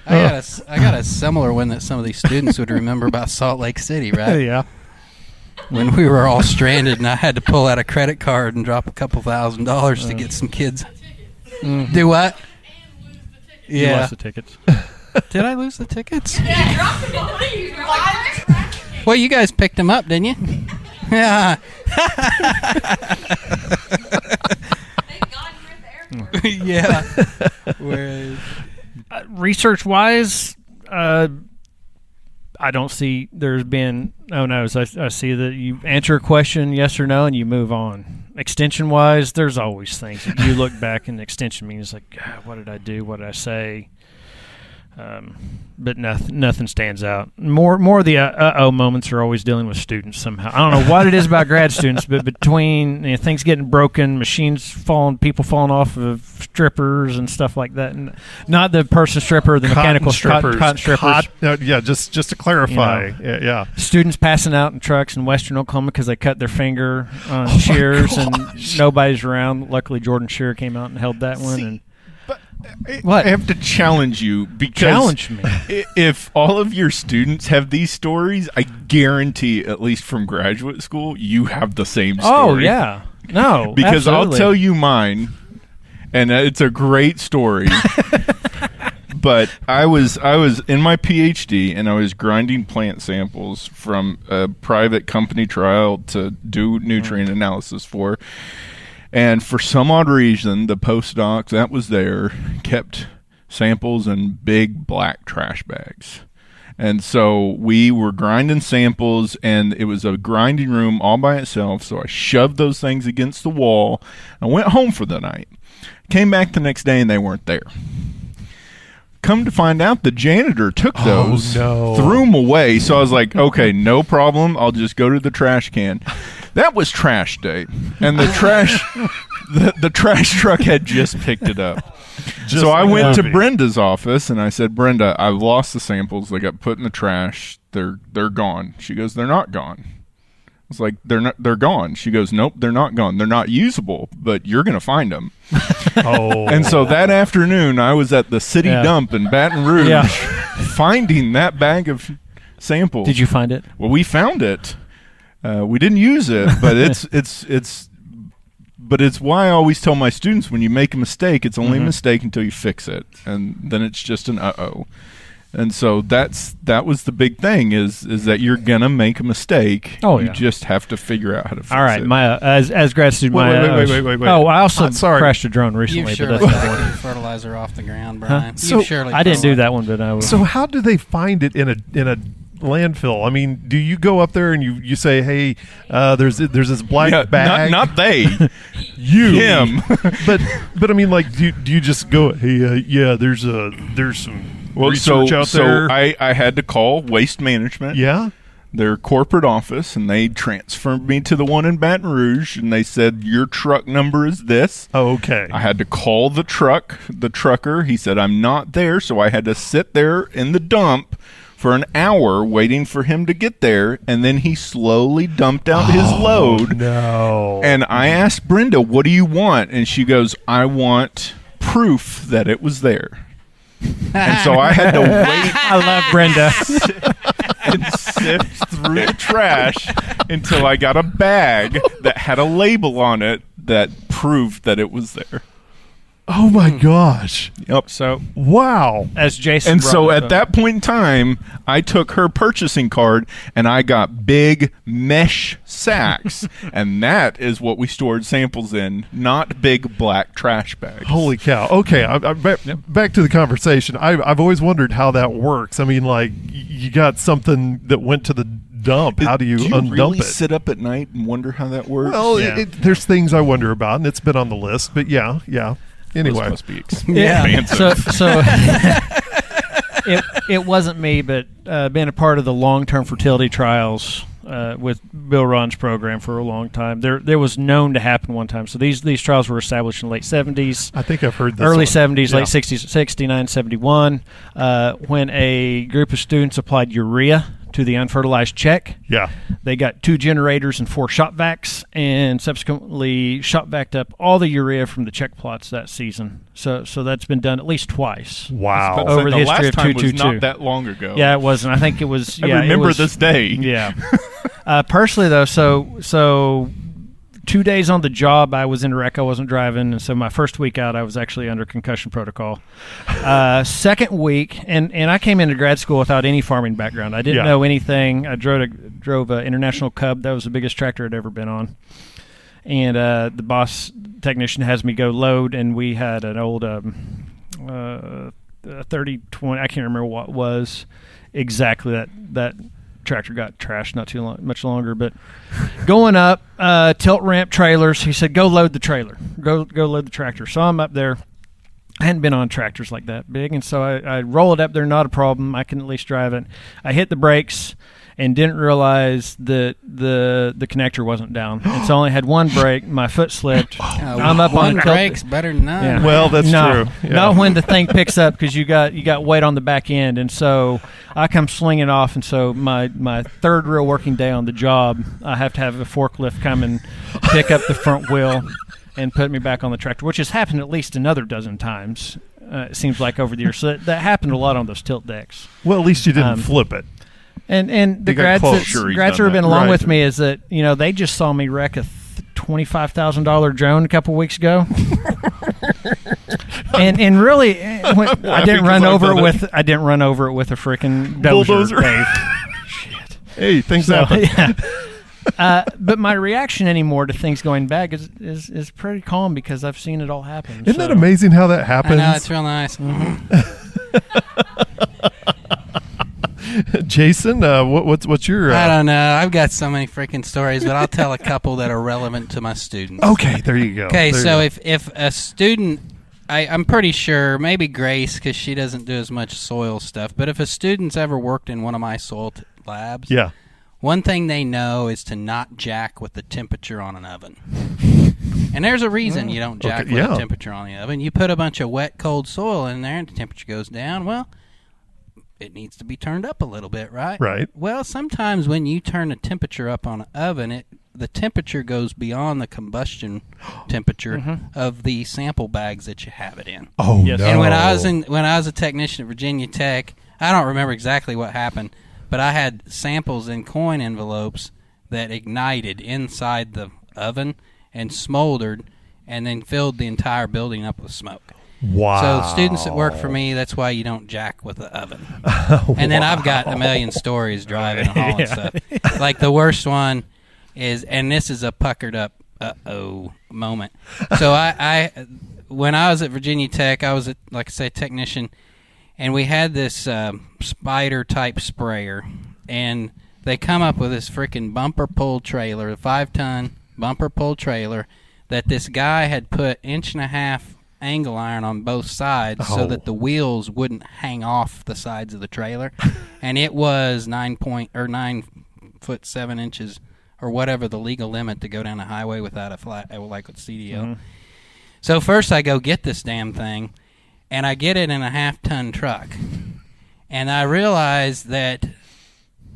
Speaker 3: Yeah. I got a similar one that some of these students would remember about Salt Lake City, right?
Speaker 4: Yeah.
Speaker 3: When we were all stranded and I had to pull out a credit card and drop a couple $1,000s to get some kids. Do what?
Speaker 4: You
Speaker 3: Yeah.
Speaker 4: lost the tickets.
Speaker 3: Did I lose the tickets? Well, you guys picked them up, didn't you? Yeah.
Speaker 10: Thank God you were there.
Speaker 3: Yeah. Whereas,
Speaker 4: Research-wise, I don't see there's been no-nos. I see that you answer a question, yes or no, and you move on. Extension-wise, there's always things that you look back in the extension meetings like, God, what did I do? What did I say? But nothing stands out. More of the uh-oh moments are always dealing with students somehow. I don't know what it is about grad students, but between things getting broken, machines falling, people falling off of strippers and stuff like that, and not the person stripper, the mechanical strippers. Cotton strippers.
Speaker 1: Just to clarify. Yeah.
Speaker 4: Students passing out in trucks in Western Oklahoma because they cut their finger on shears and nobody's around. Luckily, Jordan Shearer came out and held that one. And
Speaker 2: I have to challenge you because
Speaker 4: challenge me.
Speaker 2: If all of your students have these stories, I guarantee, at least from graduate school, you have the same story.
Speaker 4: Oh yeah, no,
Speaker 2: because
Speaker 4: absolutely.
Speaker 2: I'll tell you mine, and it's a great story. But I was in my PhD and I was grinding plant samples from a private company trial to do nutrient analysis for. And for some odd reason, the postdoc that was there kept samples in big black trash bags. And so we were grinding samples, and it was a grinding room all by itself. So I shoved those things against the wall. I went home for the night. Came back the next day, and they weren't there. Come to find out, the janitor took those, threw them away. So I was like, okay, no problem. I'll just go to the trash can. That was trash day, and the trash the trash truck had just picked it up. So I went to Brenda's office, and I said, Brenda, I've lost the samples. They got put in the trash. They're gone. She goes, they're not gone. I was like, they're gone. She goes, nope, they're not gone. They're not usable, but you're going to find them. And so that afternoon, I was at the city dump in Baton Rouge finding that bag of samples.
Speaker 4: Did you find it?
Speaker 2: Well, we found it. We didn't use it, but it's why I always tell my students, when you make a mistake, it's only a mistake until you fix it, and then it's just an uh-oh. And so that was the big thing is that you're gonna make a mistake.
Speaker 4: Oh,
Speaker 2: you
Speaker 4: yeah.
Speaker 2: just have to figure out how to fix it.
Speaker 4: All right, my as grad student,
Speaker 1: Wait.
Speaker 4: Oh, I also
Speaker 1: sorry.
Speaker 4: crashed a drone recently.
Speaker 3: You've
Speaker 4: but
Speaker 3: surely
Speaker 4: that's not
Speaker 3: taken fertilizer off the ground, Brian.
Speaker 1: So,
Speaker 3: You've surely
Speaker 4: I didn't do
Speaker 3: fertilized-
Speaker 4: that one, but I was.
Speaker 1: So how do they find it in a landfill? I mean, do you go up there and you say, hey, there's this black bag?
Speaker 2: Not they.
Speaker 1: You,
Speaker 2: him.
Speaker 1: but I mean, like, do you just go, hey, there's some research out there?
Speaker 2: So I had to call Waste Management.
Speaker 1: Yeah.
Speaker 2: Their corporate office, and they transferred me to the one in Baton Rouge, and they said, your truck number is this.
Speaker 1: Oh, okay.
Speaker 2: I had to call the trucker. He said, I'm not there, so I had to sit there in the dump for an hour waiting for him to get there, and then he slowly dumped out his load.
Speaker 1: No.
Speaker 2: And I asked Brenda, what do you want? And she goes, I want proof that it was there. And so I had to wait
Speaker 4: I love Brenda.
Speaker 2: and sift through the trash until I got a bag that had a label on it that proved that it was there.
Speaker 1: Oh my gosh!
Speaker 2: Yep.
Speaker 4: So
Speaker 1: Wow.
Speaker 4: as Jason
Speaker 2: And so
Speaker 4: brought
Speaker 2: at
Speaker 4: up-
Speaker 2: that point in time, I took her purchasing card and I got big mesh sacks. And that is what we stored samples in, not big black trash bags.
Speaker 1: Holy cow! Okay, back to the conversation. I've always wondered how that works. I mean, like you got something that went to the dump. How do you undump
Speaker 2: really
Speaker 1: it?
Speaker 2: sit up at night and wonder how that works?
Speaker 1: Well,
Speaker 4: Yeah.
Speaker 1: there's things I wonder about, and it's been on the list. But yeah. Anyway,
Speaker 2: Those must be
Speaker 4: Yeah.
Speaker 2: expensive.
Speaker 4: So it wasn't me, but being a part of the long-term fertility trials with Bill Ron's program for a long time. There was known to happen one time. So these trials were established in the late 70s.
Speaker 1: I think I've heard this
Speaker 4: Early
Speaker 1: one.
Speaker 4: 70s,
Speaker 1: Yeah.
Speaker 4: late 60s, 69, 71, when a group of students applied urea to the unfertilized check.
Speaker 1: Yeah.
Speaker 4: They got 2 generators and 4 shop vacs, and subsequently shop vacked up all the urea from the check plots that season. So that's been done at least twice.
Speaker 1: Wow.
Speaker 4: Over the history
Speaker 2: last
Speaker 4: of
Speaker 2: time was
Speaker 4: 222.
Speaker 2: not that long ago.
Speaker 4: Yeah, it wasn't. I think it was.
Speaker 2: I
Speaker 4: Yeah,
Speaker 2: remember
Speaker 4: it was,
Speaker 2: this day.
Speaker 4: Yeah. Personally, though, so 2 days on the job, I was in a wreck. I wasn't driving, and so my first week out, I was actually under concussion protocol. Second week, and I came into grad school without any farming background. I didn't
Speaker 1: Yeah.
Speaker 4: know anything. I drove an International Cub. That was the biggest tractor I'd ever been on. And the boss technician has me go load, and we had an old 3020. I can't remember what it was exactly. That tractor got trashed not much longer, but going up tilt ramp trailers. He said, "Go load the trailer. Go load the tractor." So I'm up there. I hadn't been on tractors like that big, and so I roll it up there. Not a problem. I can at least drive it. I hit the brakes and didn't realize that the connector wasn't down, and so I only had one brake. My foot slipped. I'm up
Speaker 3: one
Speaker 4: on tilt-
Speaker 3: break's better than none.
Speaker 4: Yeah.
Speaker 1: Well, that's
Speaker 4: No,
Speaker 1: true. Yeah.
Speaker 4: not when the thing picks up, because you got weight on the back end, and so I come slinging off, and so my third real working day on the job, I have to have a forklift come and pick up the front wheel and put me back on the tractor, which has happened at least another dozen times. It seems like over the years. So that happened a lot on those tilt decks.
Speaker 1: Well, at least you didn't flip it.
Speaker 4: And the
Speaker 1: You got
Speaker 4: grads
Speaker 1: close.
Speaker 4: that,
Speaker 2: Sure, he's
Speaker 4: grads
Speaker 2: done
Speaker 4: who have been
Speaker 2: that.
Speaker 4: along
Speaker 1: Right.
Speaker 4: with me is that they just saw me wreck a $25,000 drone a couple weeks ago, and really I didn't run over it with a freaking
Speaker 1: Bulldozer.
Speaker 4: Dave.
Speaker 1: Hey, things
Speaker 4: So,
Speaker 1: happen.
Speaker 4: yeah. But my reaction anymore to things going bad is pretty calm, because I've seen it all happen.
Speaker 1: Isn't that amazing how that
Speaker 3: I
Speaker 1: happens?
Speaker 3: know, it's real nice.
Speaker 1: Jason, what's your?
Speaker 3: I don't know. I've got so many freaking stories, but I'll tell a couple that are relevant to my students.
Speaker 1: Okay, there you go.
Speaker 3: Okay,
Speaker 1: There
Speaker 3: so
Speaker 1: you go.
Speaker 3: if a student, I'm pretty sure, maybe Grace, because she doesn't do as much soil stuff, but if a student's ever worked in one of my soil labs,
Speaker 1: Yeah.
Speaker 3: one thing they know is to not jack with the temperature on an oven. And there's a reason you don't jack
Speaker 1: Okay,
Speaker 3: with
Speaker 1: yeah.
Speaker 3: the temperature on the oven. You put a bunch of wet, cold soil in there and the temperature goes down. Well, it needs to be turned up a little bit, right?
Speaker 1: Right.
Speaker 3: Well, sometimes when you turn the temperature up on an oven, the temperature goes beyond the combustion temperature of the sample bags that you have it in.
Speaker 1: Oh
Speaker 4: Yes.
Speaker 1: no.
Speaker 3: And when I was a technician at Virginia Tech, I don't remember exactly what happened, but I had samples in coin envelopes that ignited inside the oven and smoldered, and then filled the entire building up with smoke.
Speaker 1: Wow.
Speaker 3: So students that work for me, that's why you don't jack with the oven. And then I've got a million stories driving and hauling stuff. Like the worst one is, and this is a puckered up moment. So I when I was at Virginia Tech, I was like I say, technician, and we had this spider type sprayer, and they come up with this freaking bumper pull trailer, a 5-ton bumper pull trailer that this guy had put 1.5 inch angle iron on both sides so that the wheels wouldn't hang off the sides of the trailer. And it was 9 foot 7 inches or whatever the legal limit to go down the highway without a flat, like with CDL. So first I go get this damn thing, and I get it in a 1/2-ton truck, and I realize that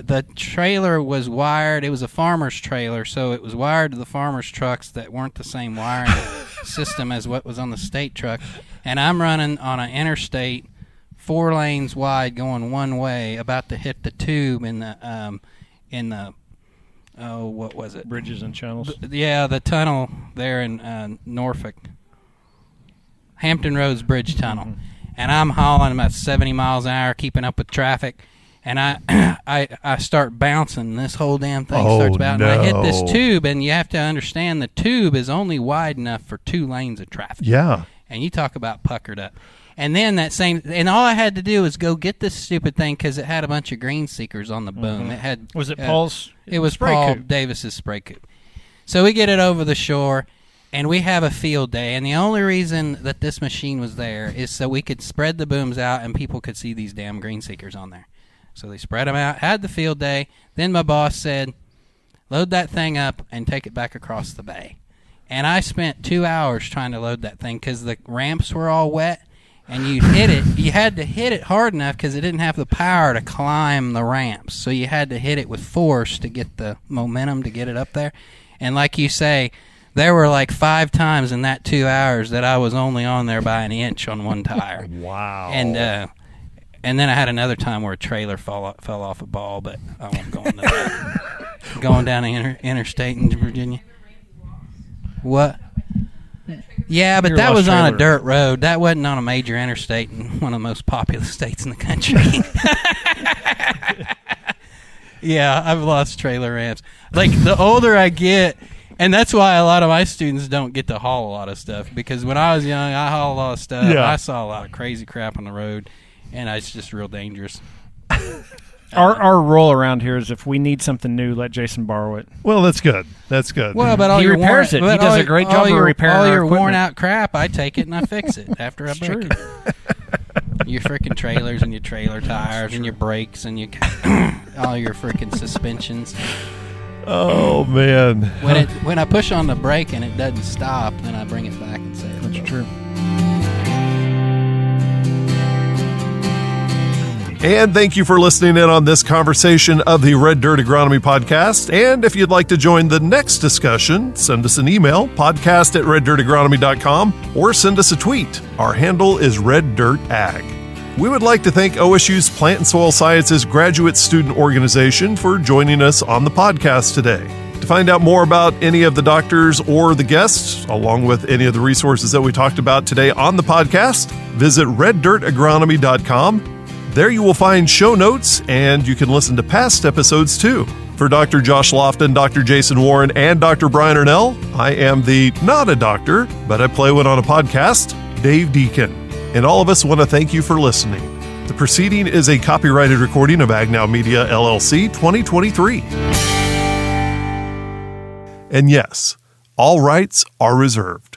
Speaker 3: the trailer was wired. It was a farmer's trailer, so it was wired to the farmer's trucks that weren't the same wiring system as what was on the state truck. And I'm running on an interstate 4 lanes wide going one way, about to hit the tube in the what was it?
Speaker 4: Bridges and channels.
Speaker 3: The tunnel there in Norfolk. Hampton Roads Bridge Tunnel. And I'm hauling about 70 miles an hour, keeping up with traffic. And I start bouncing. This whole damn thing starts bouncing.
Speaker 1: No.
Speaker 3: I hit this tube, and you have to understand the tube is only wide enough for 2 lanes of traffic.
Speaker 1: Yeah.
Speaker 3: And you talk about puckered up. And then and all I had to do was go get this stupid thing because it had a bunch of green seekers on the boom. It had.
Speaker 4: Was it Paul's?
Speaker 3: It was
Speaker 4: spray
Speaker 3: Paul
Speaker 4: coop?
Speaker 3: Davis's spray coop. So we get it over the shore, and we have a field day. And the only reason that this machine was there is so we could spread the booms out and people could see these damn green seekers on there. So they spread them out, had the field day. Then my boss said, load that thing up and take it back across the bay. And I spent 2 hours trying to load that thing because the ramps were all wet. And you had to hit it hard enough because it didn't have the power to climb the ramps. So you had to hit it with force to get the momentum to get it up there. And like you say, there were like 5 times in that 2 hours that I was only on there by an inch on one tire.
Speaker 1: Wow.
Speaker 3: And then I had another time where a trailer fell off a ball, but I won't go into that. Going down the interstate in Virginia. What? Yeah, but that was on a dirt road. That wasn't on a major interstate in one of the most populous states in the country. Yeah, I've lost trailer ramps. Like, the older I get, and that's why a lot of my students don't get to haul a lot of stuff, because when I was young, I hauled a lot of stuff.
Speaker 1: Yeah.
Speaker 3: I saw a lot of crazy crap on the road, and it's just real dangerous.
Speaker 4: Our rule around here is if we need something new, let Jason borrow it.
Speaker 1: Well, that's good. That's good.
Speaker 3: Well, but all
Speaker 4: He
Speaker 3: your
Speaker 4: repairs it. He does a great job of repairing
Speaker 3: all
Speaker 4: our
Speaker 3: your
Speaker 4: equipment.
Speaker 3: worn out crap. I take it and I fix it after I break it. Your freaking trailers and your trailer tires and your brakes and your all your freaking suspensions.
Speaker 1: Oh, man.
Speaker 3: When I push on the brake and it doesn't stop, then I bring it back and say it's
Speaker 4: That's true.
Speaker 1: And thank you for listening in on this conversation of the Red Dirt Agronomy Podcast. And if you'd like to join the next discussion, send us an email, podcast@reddirtagronomy.com, or send us a tweet. Our handle is RedDirtAg. We would like to thank OSU's Plant and Soil Sciences Graduate Student Organization for joining us on the podcast today. To find out more about any of the doctors or the guests, along with any of the resources that we talked about today on the podcast, visit reddirtagronomy.com. There you will find show notes, and you can listen to past episodes too. For Dr. Josh Lofton, Dr. Jason Warren, and Dr. Brian Ernell, I am the not a doctor, but I play one on a podcast, Dave Deacon. And all of us want to thank you for listening. The proceeding is a copyrighted recording of Agnow Media, LLC, 2023. And yes, all rights are reserved.